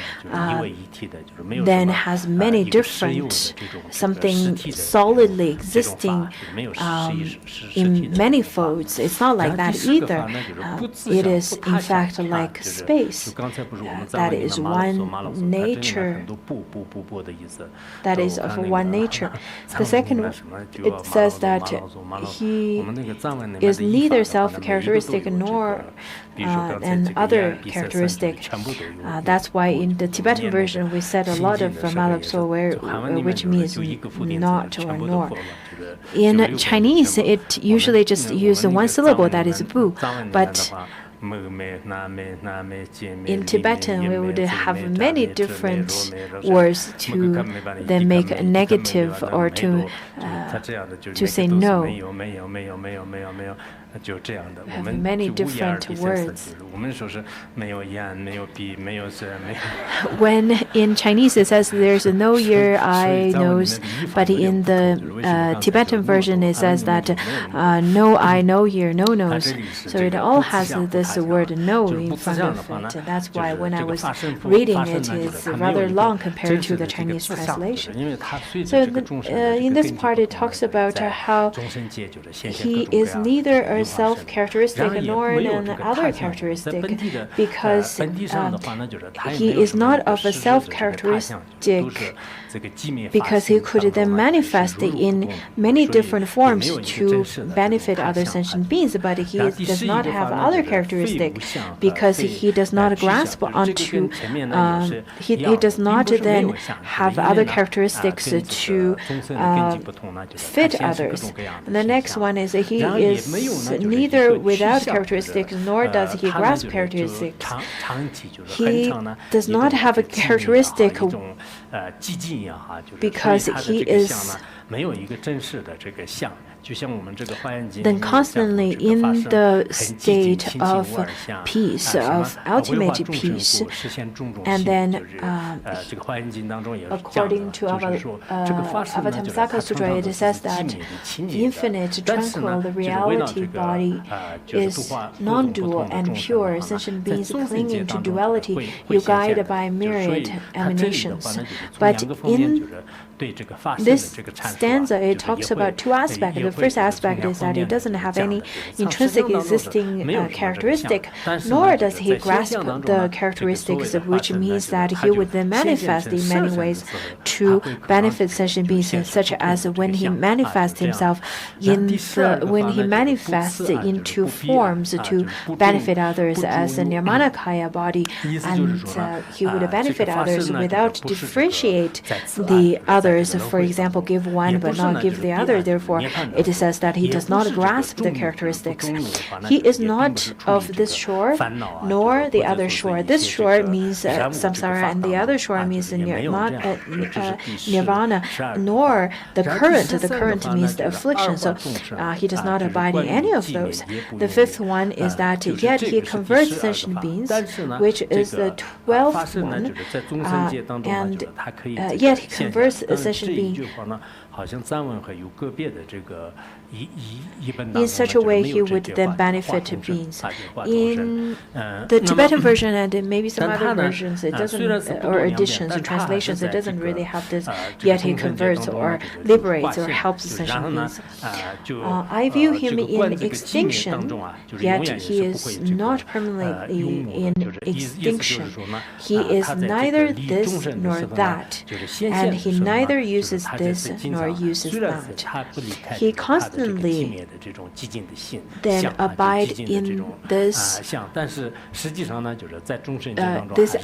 then has many different, something solidly existing in many folds. It's not like that either. It is in fact like space. That is one nature that is of one nature. The second, it says that he is neither self-characteristic nor an other characteristic. That's why in the Tibetan version we said a lot of malabso, which means not or nor. In Chinese, it usually just uses one syllable, that is bu, but in Tibetan, we would have many different words to then make a negative or to say no. Have many different words. When in Chinese it says there's no ear, eye, nose, but in the Tibetan version it says that no eye, no ear, no nose. So it all has this word no in front of it. And that's why when I was reading it, it's rather long compared to the Chinese translation. So in this part it talks about how he is neither a self-characteristic nor an other characteristic, because he is not of a self-characteristic, because he could then manifest in many different forms to benefit other sentient beings, but he does not have other characteristics because he does not grasp onto, he does not then have other characteristics to fit others. And the next one is he is neither without characteristics nor does he grasp characteristics. He does not have a characteristic because he is then constantly in the state of peace, of ultimate peace. And then, according to Avatamsaka Sutra, it says that infinite, tranquil, the reality body is non-dual and pure. Sentient beings clinging to duality, you guide by myriad emanations. But in this stanza, it talks about two aspects. The first aspect is that it doesn't have any intrinsic existing characteristic, nor does he grasp the characteristics, which means that he would then manifest in many ways to benefit sentient beings, such as when he manifests himself when he manifests into forms to benefit others as a Nirmanakaya body, and he would benefit others without differentiate the others. For example, give one but not give the other. Therefore, it says that he does not grasp the characteristics. He is not of this shore nor the other shore. This shore means samsara and the other shore means nirvana, nor the current. The current means the affliction. So he does not abide in any of those. The fifth one is that yet he converts sentient beings, which is the 12th one, and yet he converts sentient beings in such a way he would then benefit beings. In the Tibetan version and maybe some other versions, it doesn't, or editions or translations, it doesn't really have this, yet he converts or liberates or helps sentient beings. I view him in extinction, yet he is not permanently in extinction. He is neither this nor that, and he neither uses this nor uses that. He constantly then abide in this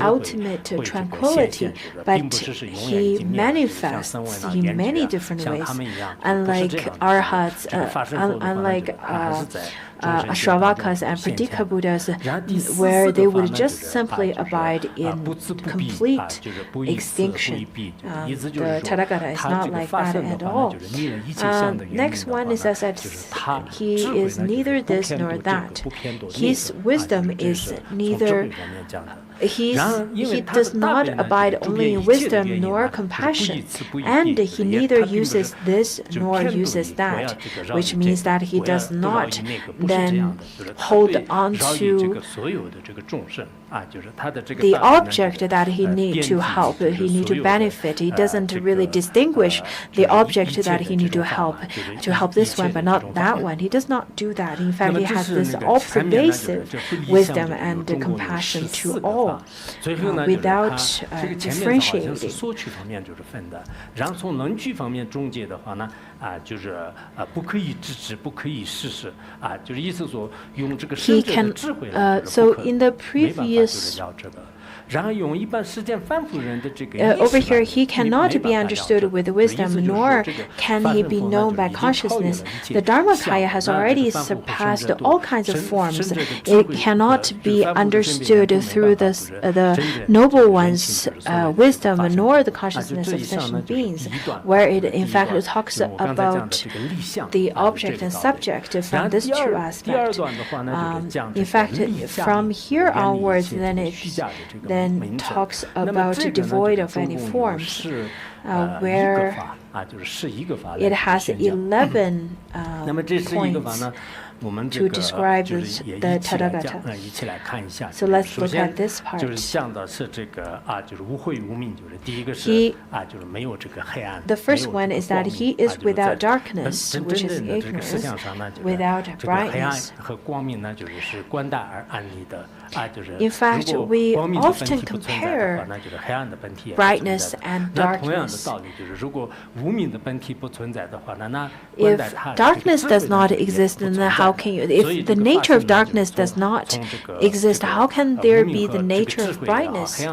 ultimate tranquility, but he manifests in many different ways, unlike arhats, unlike Shravakas and Pradika Buddhas, where they would just simply abide in complete extinction. The Tathagata is not like that at all. Next one is that he is neither this nor that. His wisdom is neither. He does not abide only in wisdom nor compassion, and he neither uses this nor uses that, which means that he does not then hold on to the object that he needs to help, he needs to benefit. He doesn't really distinguish the object that he needs to help this one but not that one. He does not do that. In fact, he has this all-pervasive wisdom and compassion to all. whole without differentiating.
索取方面就是分的，然后从能取方面中介的话呢，就是不可以支持，不可以试试，就是意思说用这个圣者的智慧来，
so in the previous
over
here, he cannot be understood with wisdom, nor can he be known by consciousness. The Dharmakaya has already surpassed all kinds of forms. It cannot be understood through the noble one's wisdom, nor the consciousness of sentient beings, where it in fact talks about the object and subject from this true aspect. In fact, from here onwards, then it talks about devoid of any forms, where it has 11 points to describe the Tathagata. So let's look at this part. The first one is that he is without darkness, which is ignorance, without brightness. In fact, we often compare brightness and darkness. If darkness does not exist, then how can you? If the nature of darkness does not exist, how can there be the nature of brightness?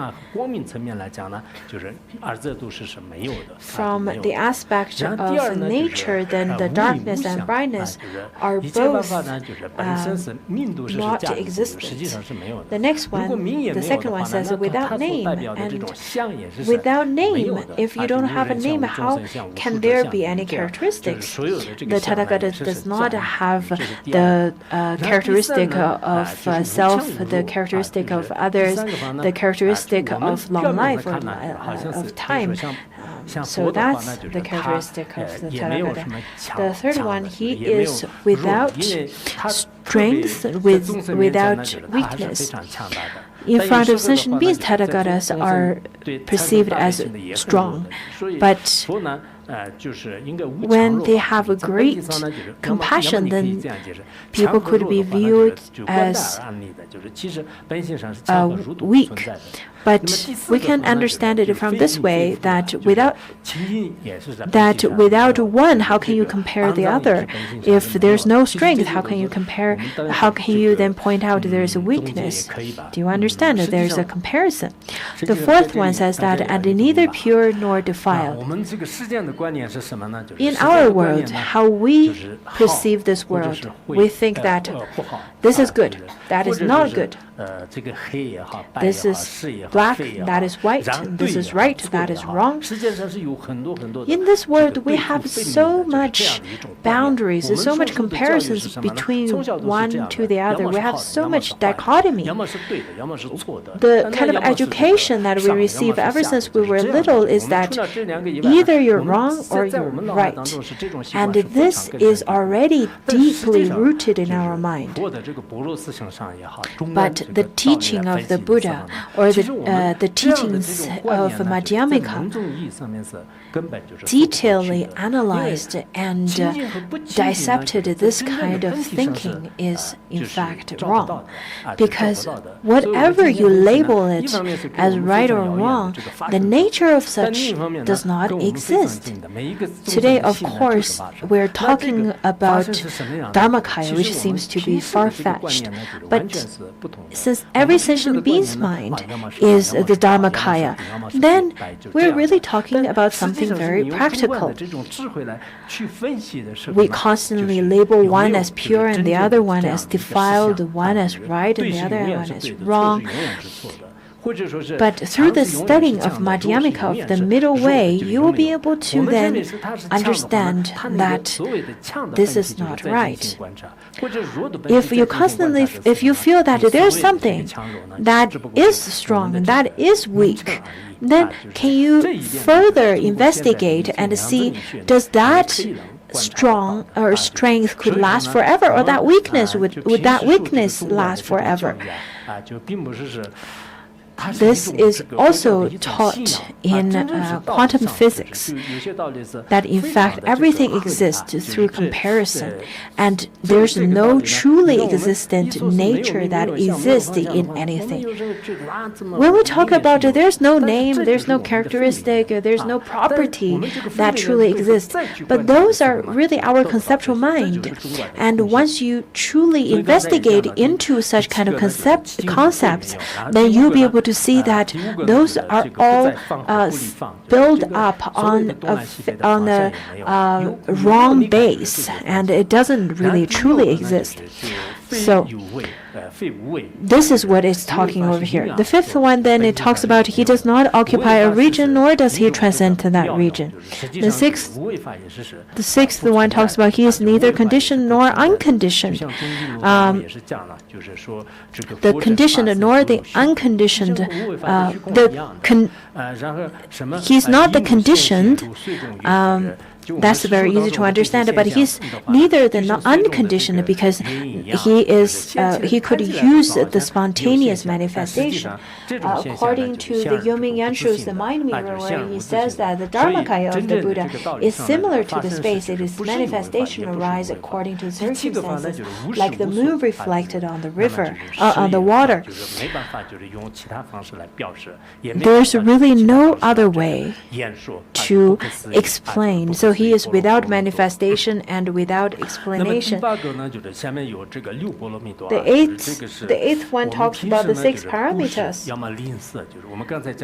From the aspect of nature, then the darkness and brightness are both not existent. The next one, the second one says without name, and without name, if you don't have a name, how can there be any characteristics? The Tathagata does not have the characteristic of self, the characteristic of others, the characteristic of long life or of time. So that's the characteristic of the Tathagata. The third one, he is without strength, without weakness. In front of sentient beings, Tathagatas are perceived as strong, but when they have a great compassion, then people could be viewed as weak. But we can understand it from this way, that without one, how can you compare the other? If there's no strength, how can you compare? How can you then point out there is a weakness? Do you understand that there is a comparison? The fourth one says that, and neither pure nor defiled. In our world, how we perceive this world, we think that this is good, that is not good. This is black, that is white, this is right, that is wrong. In this world, we have so much boundaries, so much comparisons between one to the other. We have so much dichotomy. The kind of education that we receive ever since we were little is that either you're wrong or you're right. And this is already deeply rooted in our mind. But the teaching of the Buddha or the teachings of Madhyamika detailedly analyzed and dissected this kind of thinking is in fact wrong. Because whatever you label it as right or wrong, the nature of such does not exist. Today, of course, we're talking about Dharmakaya, which seems to be far-fetched. But since every sentient being's mind is the Dharmakaya, then we're really talking about something very practical. We constantly label one as pure and the other one as defiled, one as right and the other one as wrong. But through the studying of Madhyamika, of the middle way, you will be able to then understand that this is not right. If you feel that there's something that is strong and that is weak, then can you further investigate and see, does that strong or strength could last forever, or that weakness would that weakness last forever? this is also taught in quantum physics, that in fact everything exists through comparison, and there's no truly existent nature that exists in anything. When we talk about there's no name, there's no characteristic, there's no property that truly exists, but those are really our conceptual mind. And once you truly investigate into such kind of concepts, then you'll be able to see that those are all built up on a wrong base, and it doesn't really truly exist. So this is what it's talking over here. The fifth one, then it talks about he does not occupy a region, nor does he transcend to that region. The sixth one talks about he is neither conditioned nor unconditioned. The conditioned nor the unconditioned, he's not the conditioned. That's very easy to understand, but he's neither the unconditioned because he could use the spontaneous manifestation. According to the Yoming Yanshu's The Mind Mirror, where he says that the Dharmakaya of the Buddha is similar to the space, it is manifestation arise according to circumstances, like the moon reflected on the river, on the water. There's really no other way to explain. So he is without manifestation and without explanation. The eighth one talks about the 6 parameters.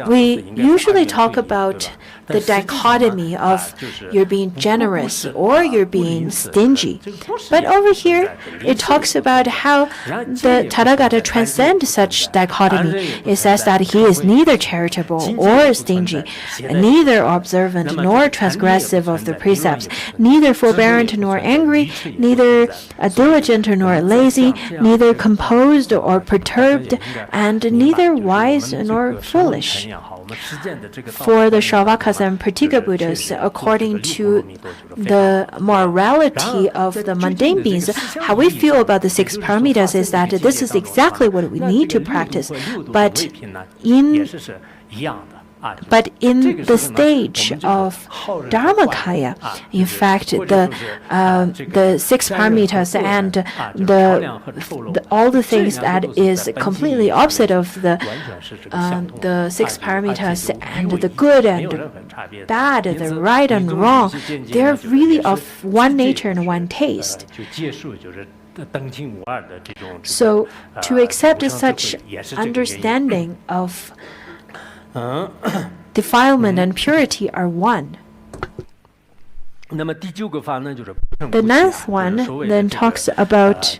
We usually talk about the dichotomy of you're being generous or you're being stingy. But over here, it talks about how the Tathagata transcends such dichotomy. It says that he is neither charitable or stingy, neither observant nor transgressive of the precepts, neither forbearant nor angry, neither diligent nor lazy, neither composed or perturbed, and neither wise nor foolish. For the Shravakas and Pratika Buddhas, according to the morality of the mundane beings, how we feel about the 6 paramitas is that this is exactly what we need to practice. But in the stage of Dharmakaya, in fact, the 6 paramitas and all the things that is completely opposite of the 6 paramitas and the good and bad, the right and wrong, they're really of one nature and one taste. So to accept such understanding of defilement and purity are one. The 9th one then talks about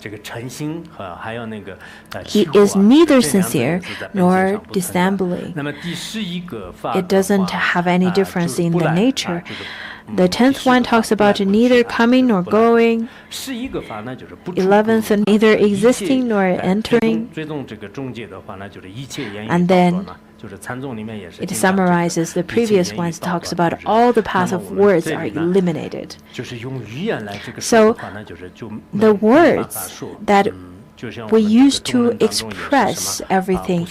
he is neither sincere nor dissembling. It doesn't have any difference in the nature. The 10th one talks about neither coming nor going. 11th, neither existing nor entering. And then it summarizes the previous ones, talks about all the paths of words are eliminated. So the words that we use to express everything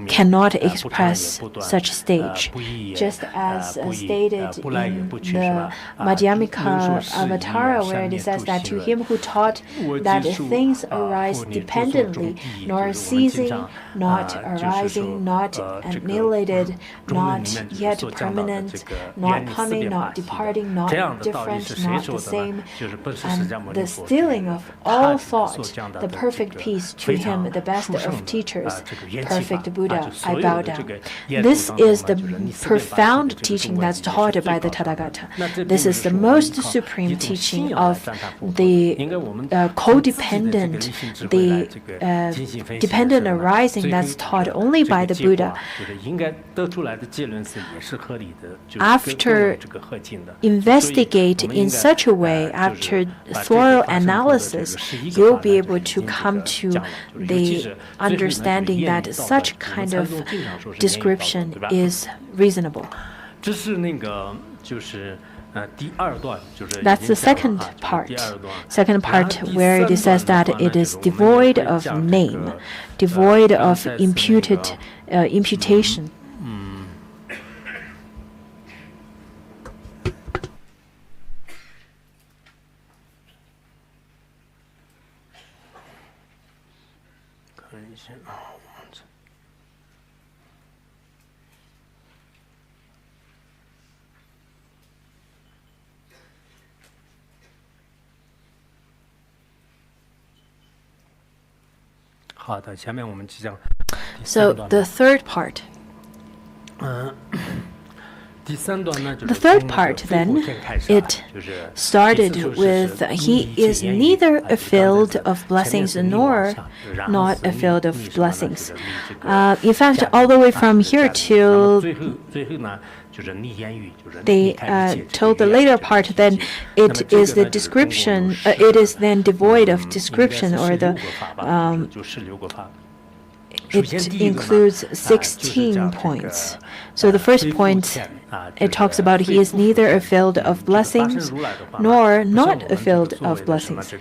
cannot express such stage. Just as stated in the Madhyamika Avatara, where it says that to him who taught that things arise dependently, nor ceasing, not arising, not annihilated, not yet permanent, not coming, not departing, not different, not the same, and the stilling of all thought, the perfect peace, to him the best of teachers, perfect Buddha, I bow down. This is the profound teaching that's taught by the Tathagata. This is the most supreme teaching of the codependent, the dependent arising that's taught only by the Buddha. After investigate in such a way, after thorough analysis, you'll be able to come to the understanding that such kind of description is reasonable. That's the second part. Second part where it says that it is devoid of name, devoid of imputation. So the third part. The third part, then, it started with he is neither a field of blessings nor not a field of blessings. In fact, all the way from here till told the later part, then it is the description. It is then devoid of description, or the. It includes 16 points. So the first point, it talks about he is neither a field of blessings nor not a field of blessings.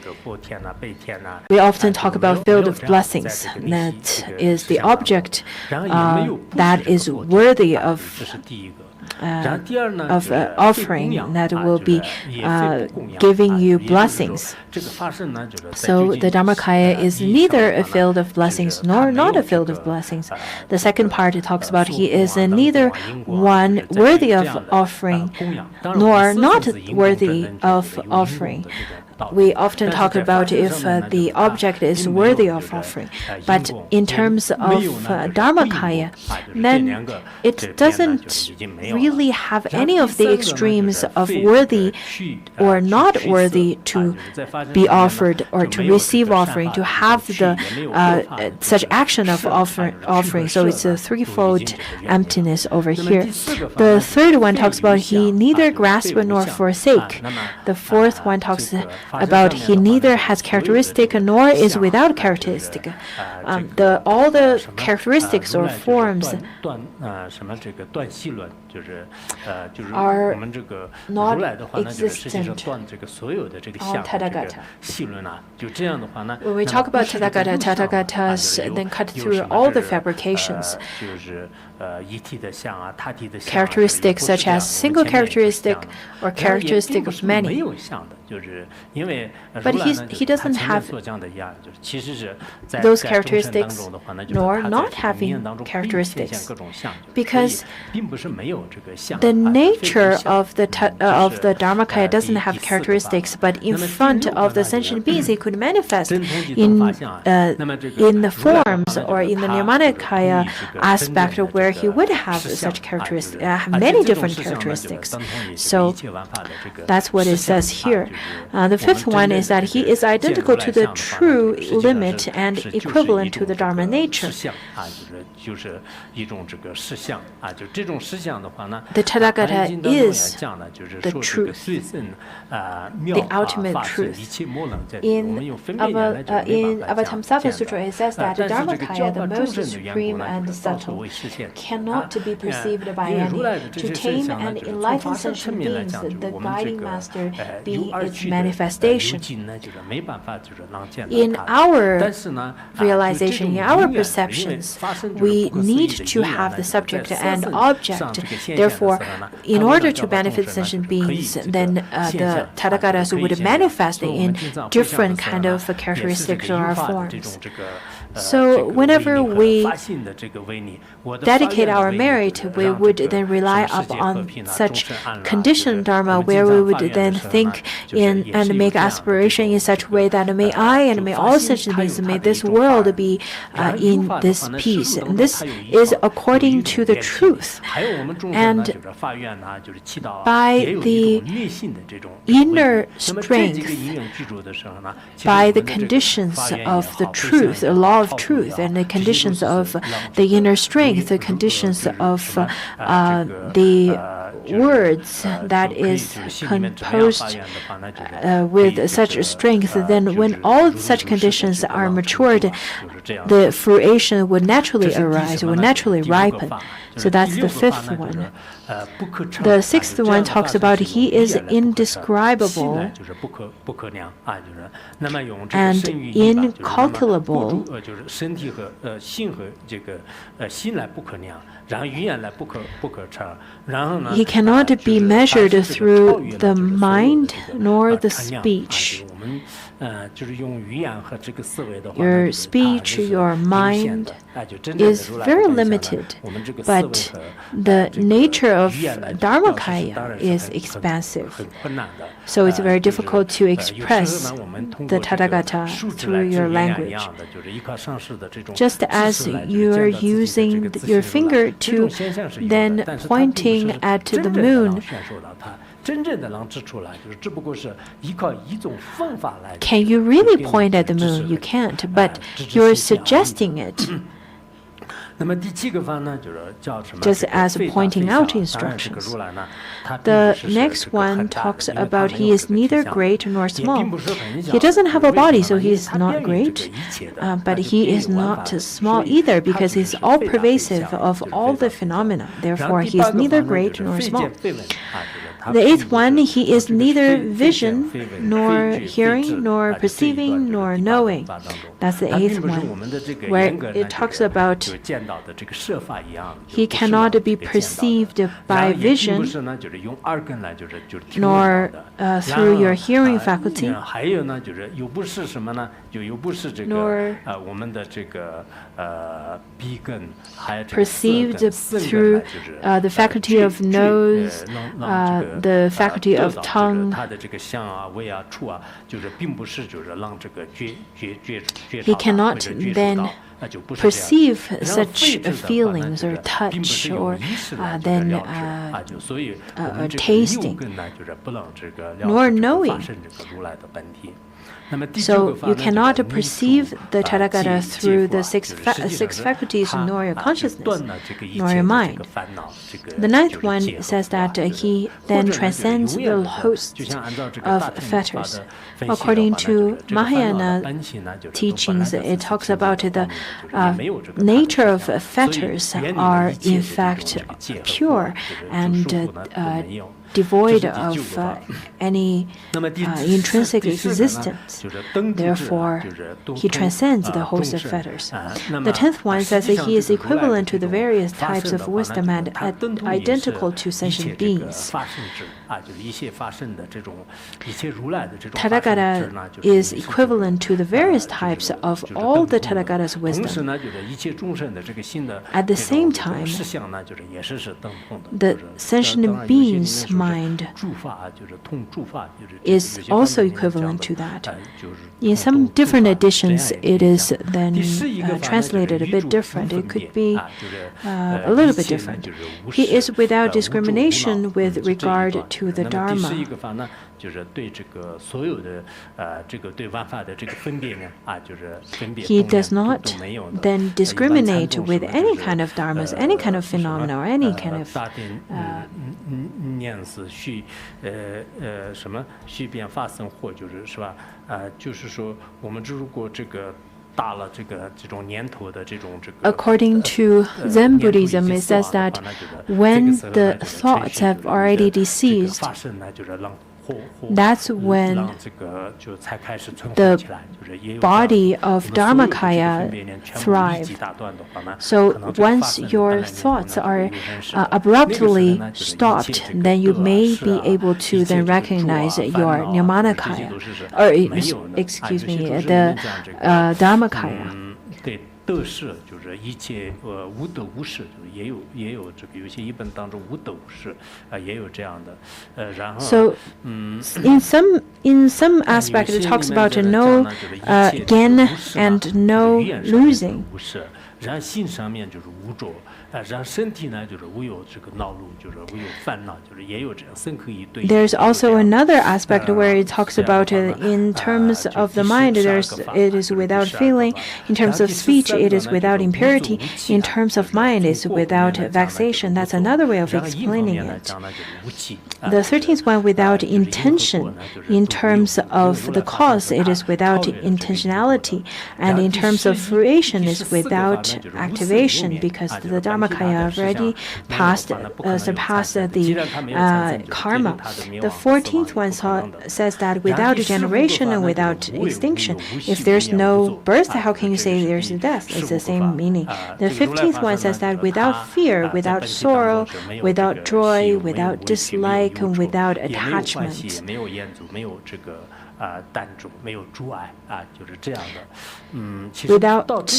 We often talk about field of blessings. That is the object that is worthy of offering, that will be giving you blessings. So the Dharmakaya is neither a field of blessings nor not a field of blessings. The second part, it talks about he is neither one worthy of offering nor not worthy of offering. We often talk about if the object is worthy of offering, but in terms of Dharmakaya, then it doesn't really have any of the extremes of worthy or not worthy to be offered or to receive offering, to have the such action of offering. So it's a threefold emptiness over here. The third one talks about he neither grasp nor forsake. The fourth one talks about he neither has characteristic nor is without characteristic. All the characteristics or forms are not existent on Tathagata. When we talk about Tathagata, Tathagatas then cut through all the fabrications. Characteristics such as single characteristic or characteristic of many. But he doesn't have those characteristics nor not having characteristics, because the nature of the Dharmakaya doesn't have characteristics, but in front of the sentient beings it could manifest in the forms or in the Nirmanakaya aspect where he would have such characteristics, many different characteristics. So that's what it says here. The fifth one is that he is identical to the true limit and equivalent to the Dharma nature. The Tathagata is the truth, the ultimate truth. In Avatamsaka Sutra, it says that the Dharmakaya, the most supreme and subtle, cannot be perceived by any. To tame and enlighten sentient beings, the guiding master being its manifestation. In our realization, in our perceptions, we need to have the subject and object. Therefore, in order to benefit sentient beings, then the Tathagatas would manifest in different kind of characteristics or forms. So whenever we dedicate our merit, we would then rely upon such conditioned Dharma, where we would then think in and make aspiration in such a way that may I and may all sentient beings, may this world be in this peace. And this is according to the truth. And by the inner strength, by the conditions of the truth, the law of truth, and the conditions of the inner strength, the conditions of the words that is composed with such strength, then when all such conditions are matured, the fruition would naturally arise, would naturally ripen. So that's the fifth one. The sixth one talks about he is indescribable and incalculable. He cannot be measured through the mind nor the speech. Your speech, your mind is very limited, but the nature of Dharmakaya is expansive. So it's very difficult to express the Tathagata through your language. Just as you're using your finger to then pointing at the moon, can you really point at the moon? You can't, but you're suggesting it. Just as pointing out instructions. The next one talks about he is neither great nor small. He doesn't have a body, so he is not great, but he is not small either because he is all pervasive of all the phenomena. Therefore, he is neither great nor small. The eighth one, he is neither vision, nor hearing, nor perceiving, nor knowing. That's the eighth one, where it talks about he cannot be perceived by vision, nor through your hearing faculty, nor perceived through the faculty of nose, the faculty of tongue. He cannot then perceive such feelings or touch or then tasting, nor knowing. So you cannot perceive the Tathagata through the six faculties, nor your consciousness, nor your mind. The ninth one says that he then transcends the host of fetters. According to Mahayana teachings, it talks about the nature of fetters are in fact pure and devoid of any intrinsic existence. Therefore, he transcends the host of fetters. The 10th one says that he is equivalent to the various types of wisdom and identical to sentient beings. Tathagata is equivalent to the various types of all the Tathagata's wisdom. At the same time, the sentient being's mind is also equivalent to that. In some different editions, it is then translated a bit different. It could be a little bit different. He is without discrimination with regard to the Dharma. He does not then discriminate with any kind of dharmas, any kind of phenomena, or any kind of According to Zen Buddhism, it says that when the thoughts have already deceased, that's when the body of Dharmakaya thrive. So once your thoughts are abruptly stopped, then you may be able to then recognize your Nirmanakaya, or excuse me, the Dharmakaya.
得失就是一切无得无失，也有这个有些译本当中无得无失也有这样的然后
So in some aspect it talks about no gain and no losing.
然后性上面就是无着，然后身体呢就是无有这个恼怒，就是无有烦恼，就是也有这样深刻一对。
There's also another aspect where it talks about in terms of the mind, it is without feeling. In terms of speech, it is without impurity. In terms of mind, it's without vexation. That's another way of explaining it. The 13th one, without intention. In terms of the cause, it is without intentionality. And in terms of fruition, it's without activation because the Dharmakaya already surpassed the karma. The 14th one says that without generation and without extinction, if there's no birth, how can you say there's a death? It's the same meaning. The 15th one says that without fear, without sorrow, without joy, without dislike, and without attachment. Without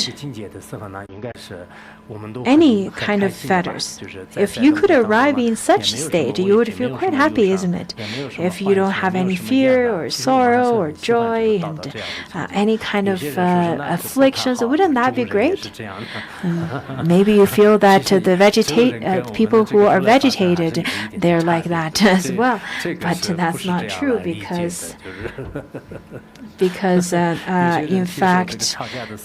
any kind of fetters. If you could arrive in such state, you would feel quite happy, isn't it? If you don't have any fear or sorrow or joy and any kind of afflictions, wouldn't that be great? Maybe you feel that the people who are vegetated, they're like that as well. But that's not true because in fact,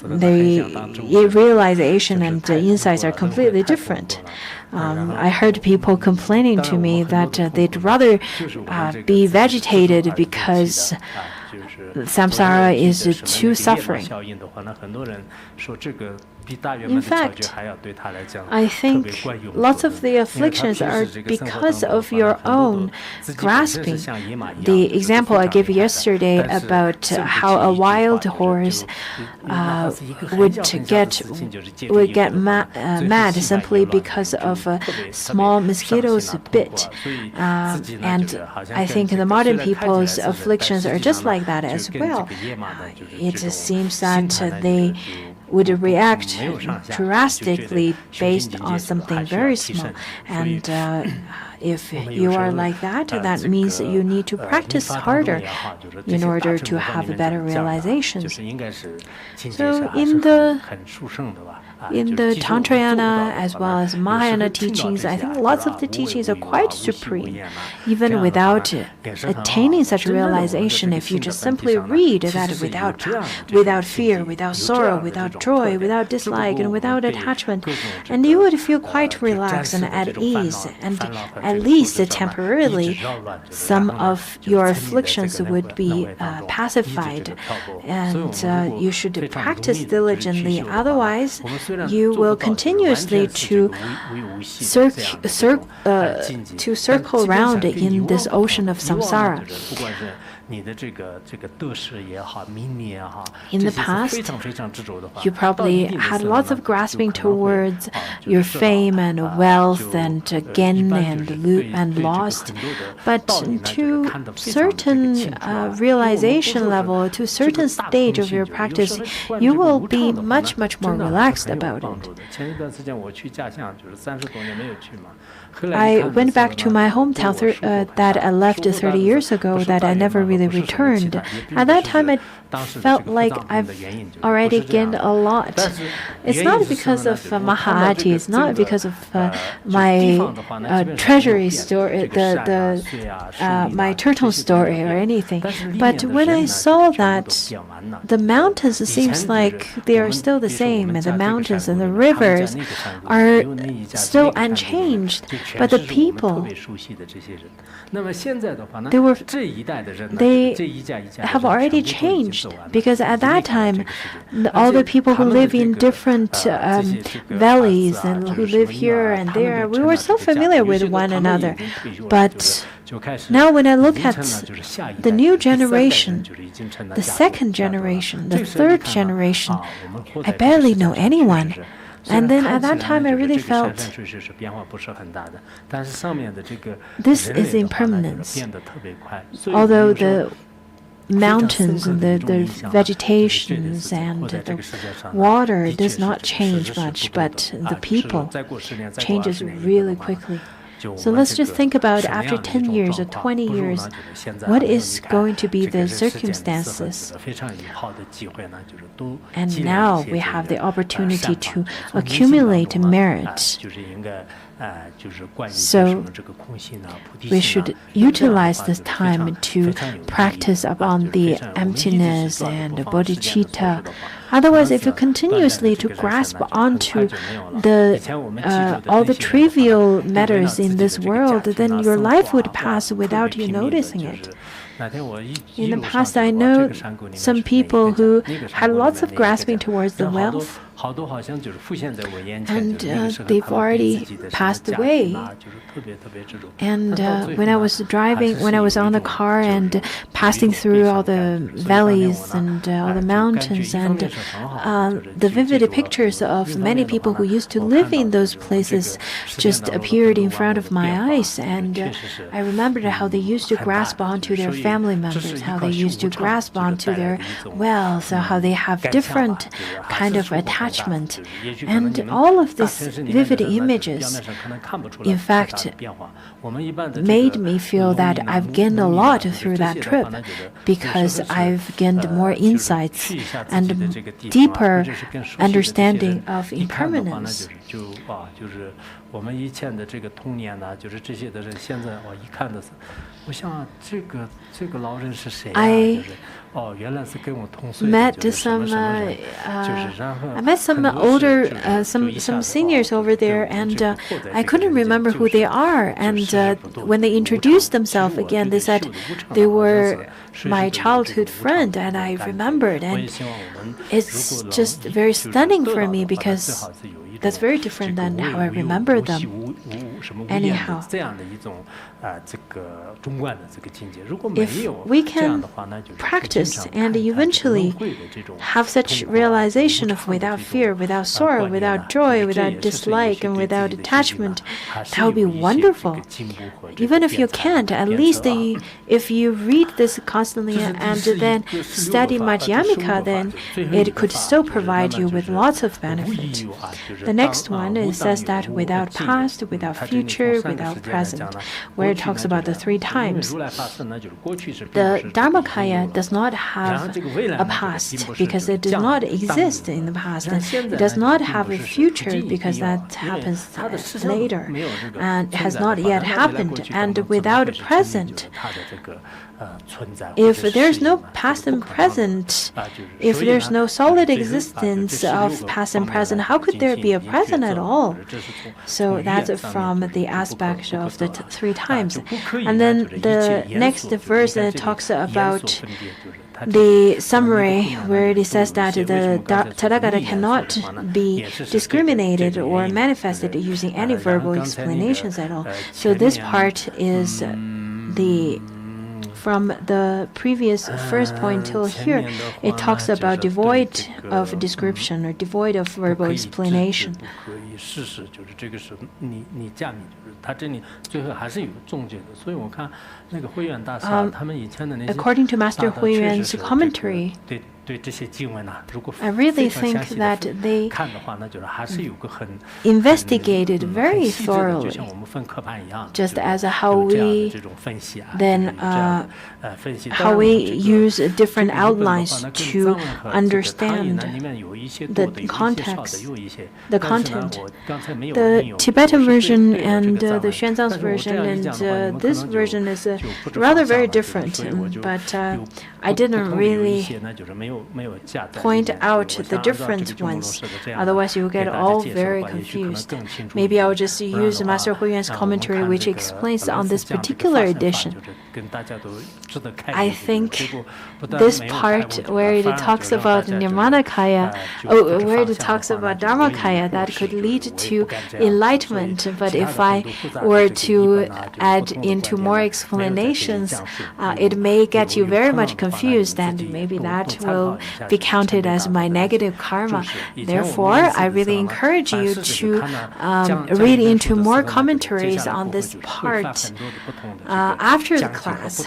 the realization and insights are completely different. I heard people complaining to me that they'd rather be vegetated because samsara is too suffering. In fact, I think lots of the afflictions are because of your own grasping. The example I gave yesterday about how a wild horse would get mad simply because of a small mosquito's bit. And I think the modern people's afflictions are just like that as well. It seems that they would react drastically based on something very small. And if you are like that, that means that you need to practice harder in order to have better realizations. So in the Tantrayana as well as Mahayana teachings, I think lots of the teachings are quite supreme. Even without attaining such realization, if you just simply read that without fear, without sorrow, without joy, without dislike, and without attachment, and you would feel quite relaxed and at ease, and at least temporarily, some of your afflictions would be pacified, and you should practice diligently. Otherwise, you will continuously to circle around in this ocean of samsara. In the past, you probably had lots of grasping towards your fame and wealth and gain and lost, but to certain realization level, to certain stage of your practice, you will be much more relaxed about it. I went back to my hometown that I left 30 years ago that I never really returned. At that time, I felt like I've already gained a lot. It's not because of Mahayati, it's not because of my treasury story, my turtle story or anything. But when I saw that the mountains seems like they are still the same, and the mountains and the rivers are still unchanged, but the people, they have already changed, because at that time, all the people who live in different valleys and who live here and there, we were so familiar with one another. But now when I look at the new generation, the second generation, the third generation, I barely know anyone. And then at that time, I really felt this is impermanence. Although the mountains and the vegetations and the water does not change much, but the people changes really quickly. So let's just think about after 10 years or 20 years, what is going to be the circumstances? And now we have the opportunity to accumulate merit. So we should utilize this time to practice upon the emptiness and the bodhicitta. Otherwise, if you continuously to grasp onto all the trivial matters in this world, then your life would pass without you noticing it. In the past, I know some people who had lots of grasping towards the wealth, they've already passed away. And when I was on the car and passing through all the valleys and all the mountains and the vivid pictures of many people who used to live in those places just appeared in front of my eyes. And I remembered how they used to grasp onto their family members, how they used to grasp onto their wealth, how they have different kind of attachment. And all of these vivid images, in fact, made me feel that I've gained a lot through that trip, because I've gained more insights and deeper understanding of impermanence. I met some older, some seniors over there, and I couldn't remember who they are. And when they introduced themselves again, they said they were my childhood friend, and I remembered. And it's just very stunning for me, because that's very different than how I remember them. Anyhow, if we can practice and eventually have such realization of without fear, without sorrow, without joy, without dislike, and without attachment, that would be wonderful. Even if you can't, at least if you read this constantly and then study Madhyamika, then it could still provide you with lots of benefit. The next one, it says that without past, without future, without present, where it talks about the 3 times. The Dharmakaya does not have a past, because it does not exist in the past, and it does not have a future, because that happens later and has not yet happened. And without a present, if there's no past and present, if there's no solid existence of past and present, how could there be a present at all? So that's from the aspect of the 3 times. And then the next verse talks about the summary, where it says that the Tathagata cannot be discriminated or manifested using any verbal explanations at all. So this part is from the previous first point till here, it talks about devoid of description or devoid of verbal explanation. According to Master Huiyuan's commentary, I really think that they investigated very thoroughly, just as how we use different outlines to understand the context, the content. The Tibetan version and the Xuanzang's version and this version is rather very different, but I didn't really point out the different ones. Otherwise, you will get all very confused. Maybe I'll just use Master Huiyuan's commentary, which explains on this particular edition. I think this part where it talks about Nirmanakaya, where it talks about Dharmakaya, that could lead to enlightenment. But if I were to add into more explanations, it may get you very much confused, and maybe that will be counted as my negative karma. Therefore, I really encourage you to read into more commentaries on this part after the class.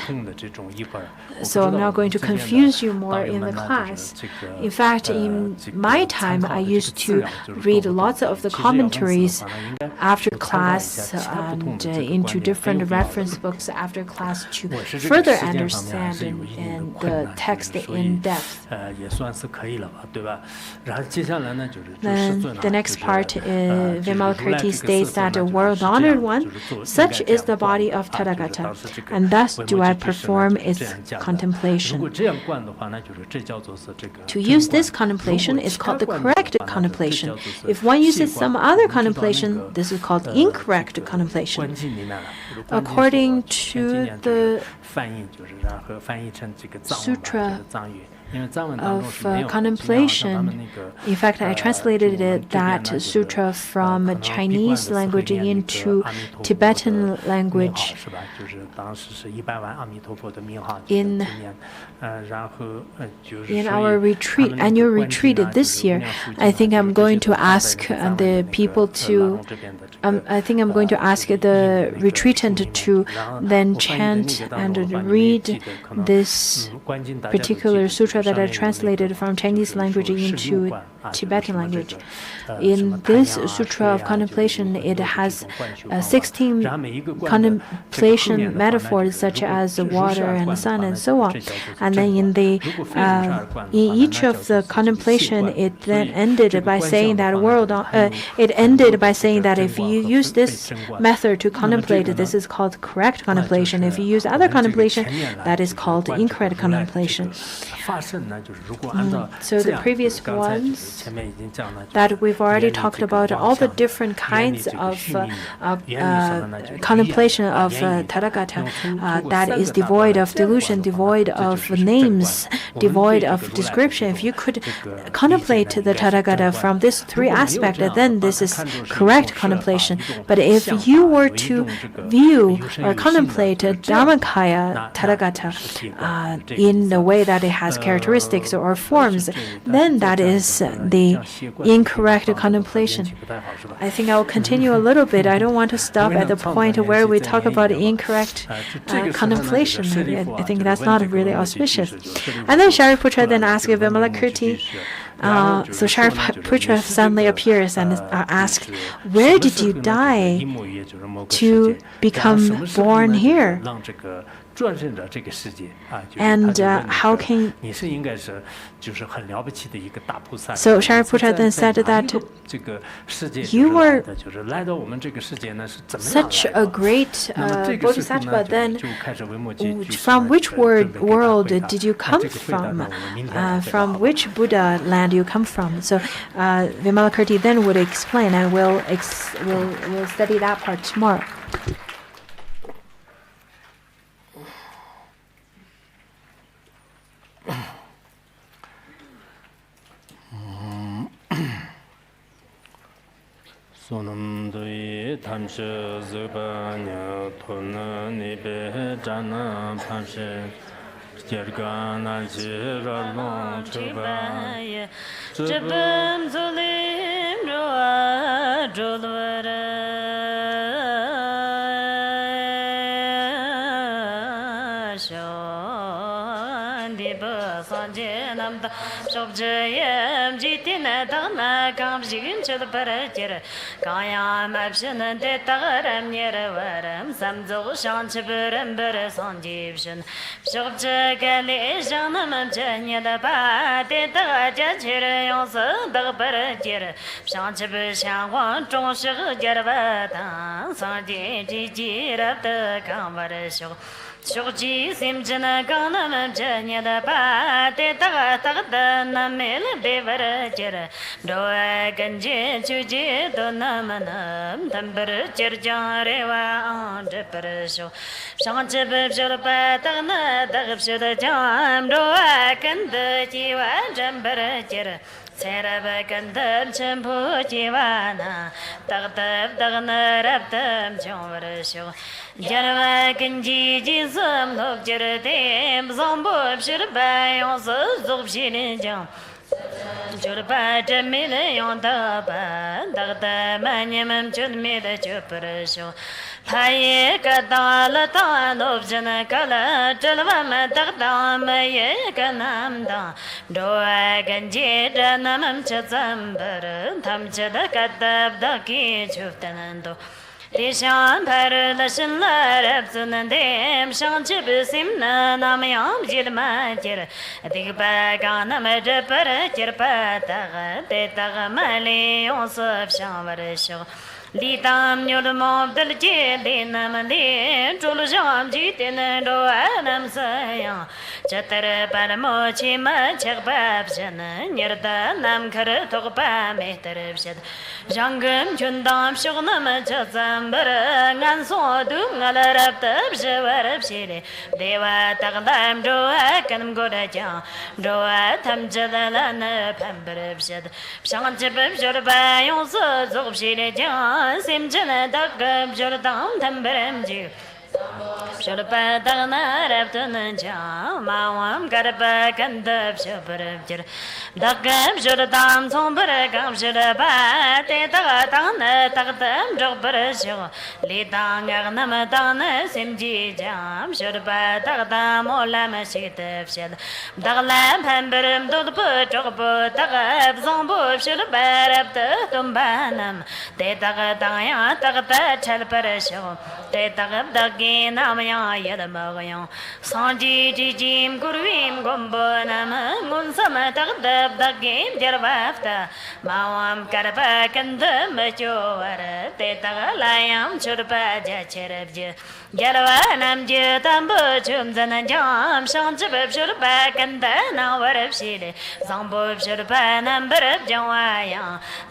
So I'm not going to confuse you more in the class. In fact, in my time, I used to read lots of the commentaries after class and into different reference books after class to further understand and the text in depth. Then the next part, Vimalakirti states that a world-honored one, such is the body of Tathagata, and thus do I perform its contemplation. To use this contemplation is called the correct contemplation. If one uses some other contemplation, this is called incorrect contemplation. According to the sutra of contemplation. In fact, I translated that sutra from Chinese language into Tibetan language. In our annual retreat this year, I think I'm going to ask the people to. I think I'm going to ask the retreatant to then chant and read this particular sutra that I translated from Chinese language into Tibetan language. In this sutra of contemplation, it has 16 contemplation metaphors such as the water and the sun and so on. And then in each of the contemplation, it then ended by saying that if you use this method to contemplate, this is called correct contemplation. If you use other contemplation, that is called incorrect contemplation. So the previous ones that we've already talked about, all the different kinds of contemplation of Tathagata that is devoid of delusion, devoid of names, devoid of description. If you could contemplate the Tathagata from these three aspects, then this is correct contemplation. But if you were to view or contemplate Dharmakaya Tathagata in the way that it has characteristics or forms, then that is the incorrect contemplation. I think I will continue a little bit. I don't want to stop at the point where we talk about incorrect contemplation. I think that's not really auspicious. And then Shariputra then asked Vimalakirti. So Shariputra suddenly appears and asks, "Where did you die to become born here? And how can..." So Shariputra then said that you were such a great bodhisattva, then from which world did you come from? From which Buddha land you come from? So Vimalakirti then would explain, and we'll study that part tomorrow.
Sonam dui tamshe zubanya tona nibe jana pamshe jergana jiralon chuba jibam zulim roa jolwara shandi ba sanje namda shobjayam jitina dana kam jigin chul parajer kayam abshan de tagaram yerwaram samzo shanch buram bur sanjivshan shobja gale janam janya da ba de da jachir yos da parajer shanch bu shangwan zhong shi jerba da sanji ji ji ra da kamar shu Shokji simjana ganam janya da ba de da da na mel de var jer do ganje chuje do namanam tambar jer jare wa and persho shanche be jer ba da na da gshda jam do kan de ji wa jambar jer Saraba Gandam Champo Jivana, Dagdab Dagna Rabdam Jomrasho, Jarava Ganji Jizam, Love Jeradam, Zombo Shirbai, also Zobshin Jam. Jurba Jamila on Daba, Dagda Manyam Judmida Jupurasho. Paye Kadala Tan of Janakala, Jalvama Dagdam, Yekanamda, Doa Ganjeda Namam Chazambar, Tamchada Katab Daki Chuftanando. Rishan Paralashan Larabsun and Dem Shanchibusim Namayam Jilmajir, I think back on a major Parajirpata, Tetagamali, also of Shamarisho.
Li tam nyo de mo del je le nam le zhu lu jam ji ten do nam sa ya chatar par mo chi ma chak bab jan nyer da nam khar thog pa me tar bshad jangam chun dam shog nam cha zam bar ngan so du ngal rab tab jwar bshile dewa tag dam do kanam go da ja do tham jadala na pham bar bshad shang jab jor ba yong so zog bshile ja sim jana dag jor dam tham baram ji Shurpa dagna raptun ja mawam garba kandab shubrab jir dagam shurdam sombra gam shurba te dagatan dagdam jogbar shu li dangar nam dan simji jam shurba dagdam olam shitab shad daglam hambaram dodbu jogbu dagab zombu shurba rabt tumbanam te dagdan ya dagda chalpar shu te dagab dagin namaya yadamagaya sanji jim kurvim gombo nama ngunsama tagdab dagim jarvafta mawam karpa kanda machowara te tagalayam churpa jacharabja jarva namja tambo chumzana jam shanchibab churpa kanda nawarab shile zambub churpa nambarab jawaya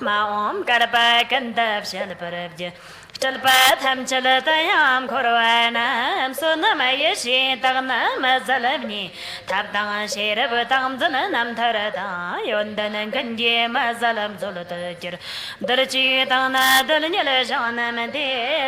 mawam karpa kanda shalparabja Chalpa tham chalatayam korwanam sunamayashi tagnam zalabni tabdang sherab tamzana nam tarata yondan kanje mazalam zolotajir darchi tana dalnyal janam de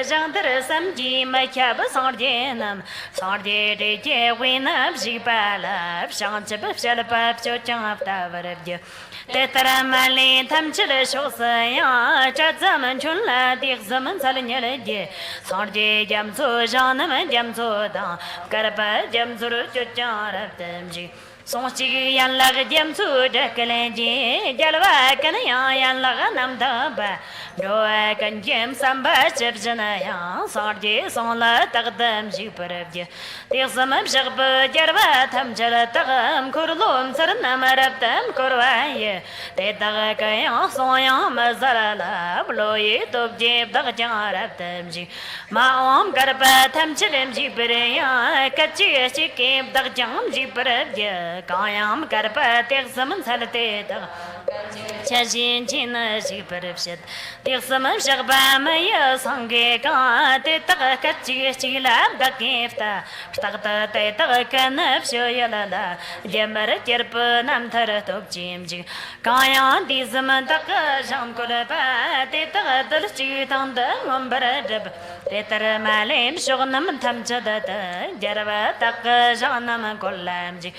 jantar samji makyab sarjenam sarje de je winab jipala shanchab shalpa chocham tavarabja Tetramali tamchil shosaya chatzaman chunla dik zaman salnyalje sarje jamso janam jamso da karpa jamsur chucharabtamji Sonchi yanlag jamsu dakaleji jalwa kanaya yanlag namdaba doa kan jam samba chapjanaya sarje sonla taqdam jiparabje tiqsamam shaqb jarwa tamjala taqam kurlum sarnam rabtam kurwaye te taqaya soya mazalala bloye tobje daqjarabtamji maom karpa tamchilim jiparaya kachi shikib daqjam jiparabje Kayam karpa tek zaman salte da chajin china jiparabshat tek zaman shagba maya sange ka te tak kachi chilab da kefta takta te tak kanap shoyalala jamar kirpa nam thar tok jimji kaya di zaman tak jam kolapa te tak dal chi tang da ngombar jab te tar malim shognam thamchada da jarwa tak janam kollamji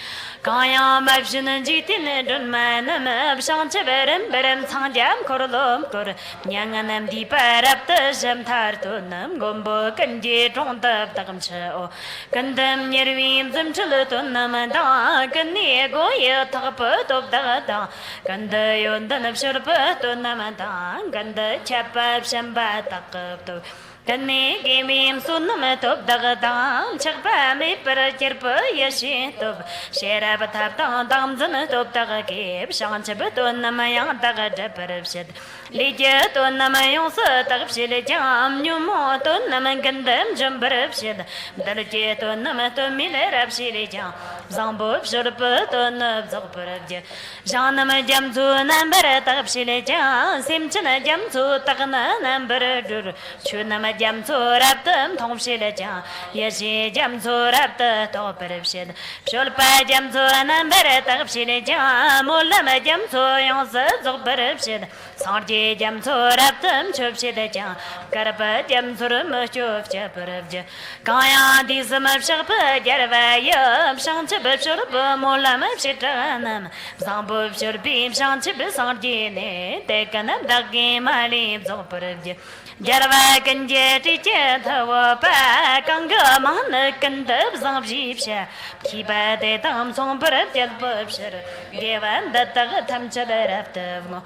Kaya mabshin jitin dun manam abshan cheberim berem sangjam korlom kor nyanganam di parap tajam tartunam gombo kanje trontab takam chao kandam nyervim zam chulutunam da kanne goya takpa top da kanda yondan abshurpa tunam da kanda chapap shamba takap to Kanne gemim sunnam top dagadam chakpa me par kirpa yashi top shera batap dam zan top dagakeb shan chabton namayang dagad parabshad lija ton namayong sa tagpshil jam nyumo ton naman gandam jambarabshad dalje ton namato milerabshil jam zambob shurpa ton zabparabja janam jamzu nambar tagpshil jam simchana jamzu tagna nambar dur chunam jamso raptam thongshile ja yashi jamso rapta to peripshid shulpa jamso nambar tagpshile ja molam jamso yonsa zog peripshid sarje jamso raptam chupshide ja karpa jamsur machuf cha peripja kaya disam shapa jarvaya shanchab shurpa molam shitanam zambu shurpim shanchab sarje ne tekanam dagge malim zog peripja Jarva kanje tiche thawa pa kanga man kandab zamjipsha kiba de tam som parab jalpapshar devan dattag tham chadaraptavno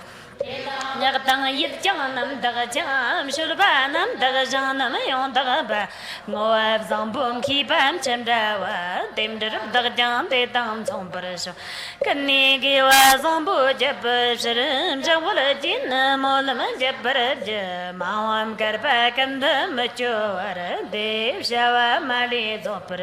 nhạc tăng yết chẳng nằm đắc chạm sửa ba nằm đắc chẳng nằm yong đắc ba ngồi dòng bùm khi bám chém ra wa tìm được đắc chẳng để tăng trong bờ sông cần ni kia wa dòng bù chấp s름 chẳng có lợi chín mò làm chấp bờ giờ mau am cả ba cần đâm cho ra để sao mà đi dọc bờ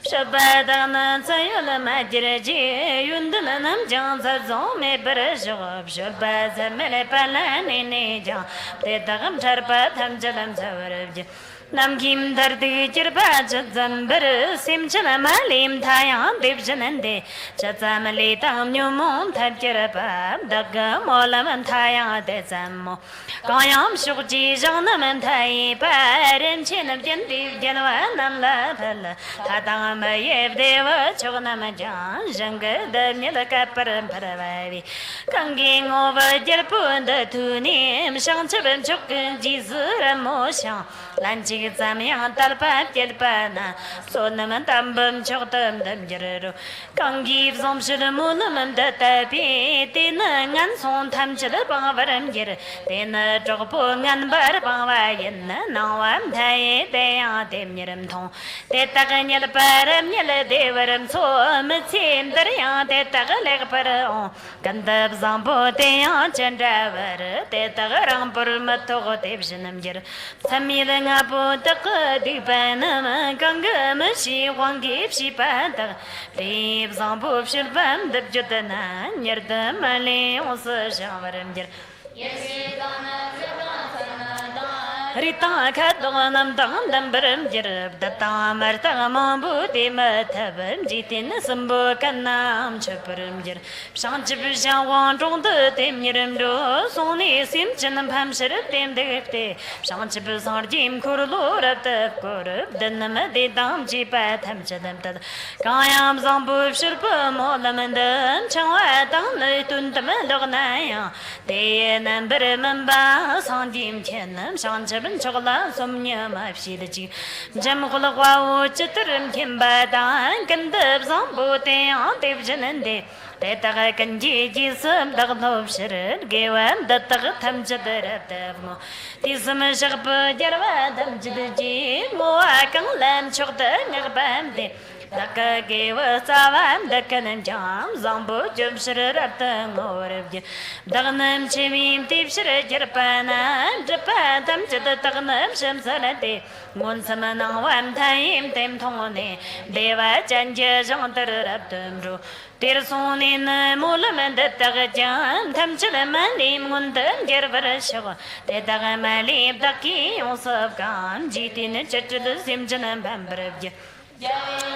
sắp ba tăng say làm chỉ chỉ yun đan nam chẳng sa dòng mẹ bờ sông sắp ba mẹ palani ne ja te dagam charpa tham jalam savaraj nam kim dardi chirpa jazambar sim chana malim thaya dev janande chazamali tam nyumon thab chirpa daga molam thaya de zammo kayam shukji janam thai parin chinam jandi janwa nam la phal thadam yev deva chognam jan jang da nyala ka param paravi kanging over jirpun da tunim shang chben chok ji zura mo shang lanchi zamyang talpa telpana sonam tambam choktam dam jero kangi zom shirmunam da tapi tin ngan son tham chal pavaram jer tin jogpo ngan bar pavayen nawam thai te ya tem yeram thong te taganyal param nyal devaram so mchim dar ya te tagalek par gandab zambo te ya chandavar te tagarang par matho te bsnam jer samil ngapo di panama ganga mashi wangi psi pata rib zambu shilbam dab jotana nyarda male os shavaram jer Rita Katanam Dam Baram Jerab, the Tamar Tamambu, the Matavam, Jitin, Sambo Kanam, Chaparam Jer, Shanchipusha, one on the Timiram do, Sony Simchan and Pamshire, Tim Date, Shanchipus or Jim Kurlo at the Kurub, the Namadi Dam Jipat Hamchadam, Kayam Zambu Shirpa, Molamanda, Chawatan, Tuntamadonaya, they number Mamba, Sandim Chenam, Shanchip. Chocolate, somnia, my shilly. Jamcola, Chitterim, Kimba, Candabs on both on division and day. That I can gigi some dog of shirt, gave one that tam to the devmo. This summer sharp, Jarvadam to the G, more I can lamb chocolate, never bam. Daka gave us a the cannon jam, Zombo, jump shirt at the more of you. Daganam chimim, deep shirt, Japana, Japan, tam to the Taganam, Shamsalate, Monsamana, one time, them tone, Deva, Janjas on the Raptum. There's on in the Mulam and the Tagajan, tam to the Mali, Mundan, Gerber show, the Tagamali, the key also gone, Jitin, Chet to the Simjan and Bamberg.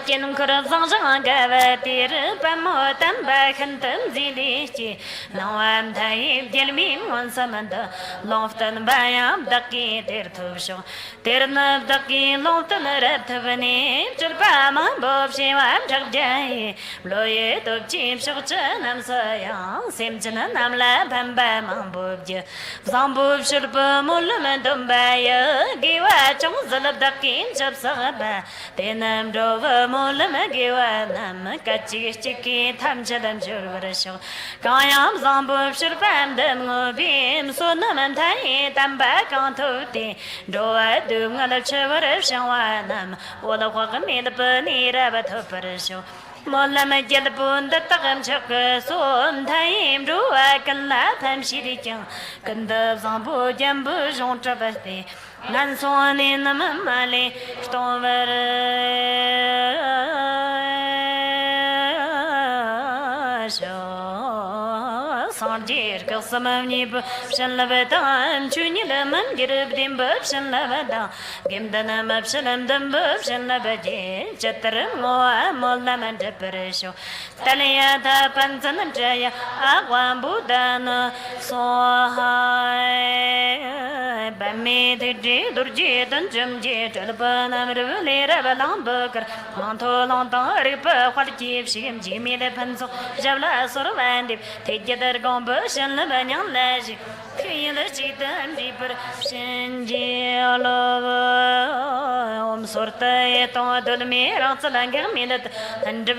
Kin Kurazan Gavatir, Pamotam, Bakantam, Zilichi. Now I'm tired, tell me one Samantha, Lofton by up Ducky, Tertusho. Terna Ducky, Lofton, Raptavani, Chilpama, Bob, Shiva, Jai, Bloy, to Chief Shochan, I'm Saya, Simpson, I'm Lab, and Bam, Bobja. Zambu, Shilpa, Mulam, and Dumbaya, give a chance of Ducky, Chapsaba, then I'm Dover, Mulam, give a lam, Kachi, Chiki, Tamchadam, Jurvasho. Kayam, Zambu, Shilpam, them, Bim, Sunam, and Tai, Tambak on Toti, do I do on the Chever of Shawanam, or the Wakami, the Bunny, Rabbit Hopper. Molama Jelapun, the Takam Chaka, so on time, do I can laugh, I'm shitty young. Kanda Zambu, Jambu, Jean Travaste, Nanson in the Mamali, Stover. Sanjir, Kelsamani, Shalavatam, Chunilam, Giribdim, Shalavada, Gimdanam, Absalam, Dumbub, Shalavaji, Chatram, Moa, Molam and Deperesho, Taliata, Pantan, Jaya, Aquam, Budana, so high, Bami, the J, Durjit, and Jumjit, Albanam, Revela, Balamburger, Monto, Lontan, Ripper, what chief, Jimmy, the pencil, Javla, sort of and take their gombush and Lebanon Lazy. Feel the cheat and deeper, Shinji, all over, sorte to dol me ran salang minut and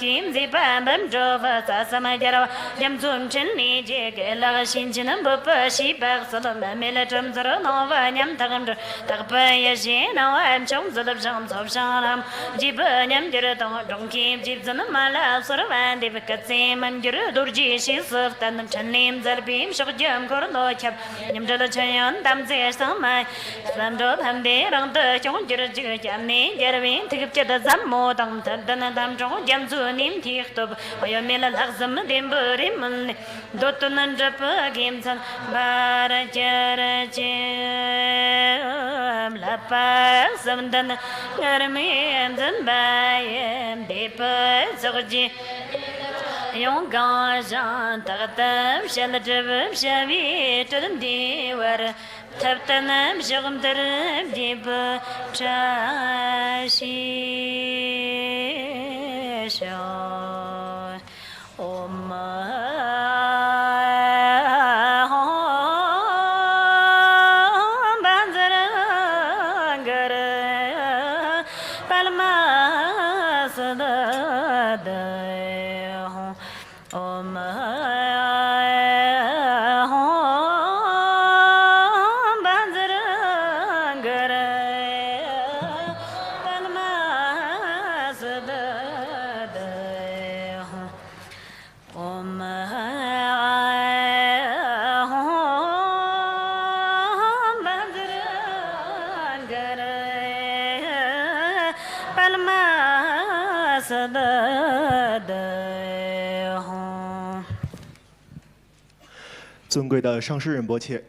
kim zi bam bam jova sa sama jara jam zum chen ni je ge la shin chin bu pa shi ba salam me la jam zara no va nyam tagam tag pa ye je na am chong zalab jam sob sharam ji ba nyam jara to dong kim ji zan ma la sor van de kat se man jara dur ji shi saf tan chan nim zar bim shog jam kor no chap nyam jala chayan dam ze sam mai sam do tham de rang de chong jara ji jam ni jara vin thik che da zam mo dam tan dan dam chong jam zu nim thi tob ay me la lag zam dem bari man do to nan jap gem san bar jara che la pa sam dan gar me am dan ba em de pa zog ji yong ga jan ta ta shal jab shavi tum di war tab tanam shagam dar di ba cha shi sha om Sada
尊贵的上师仁波切，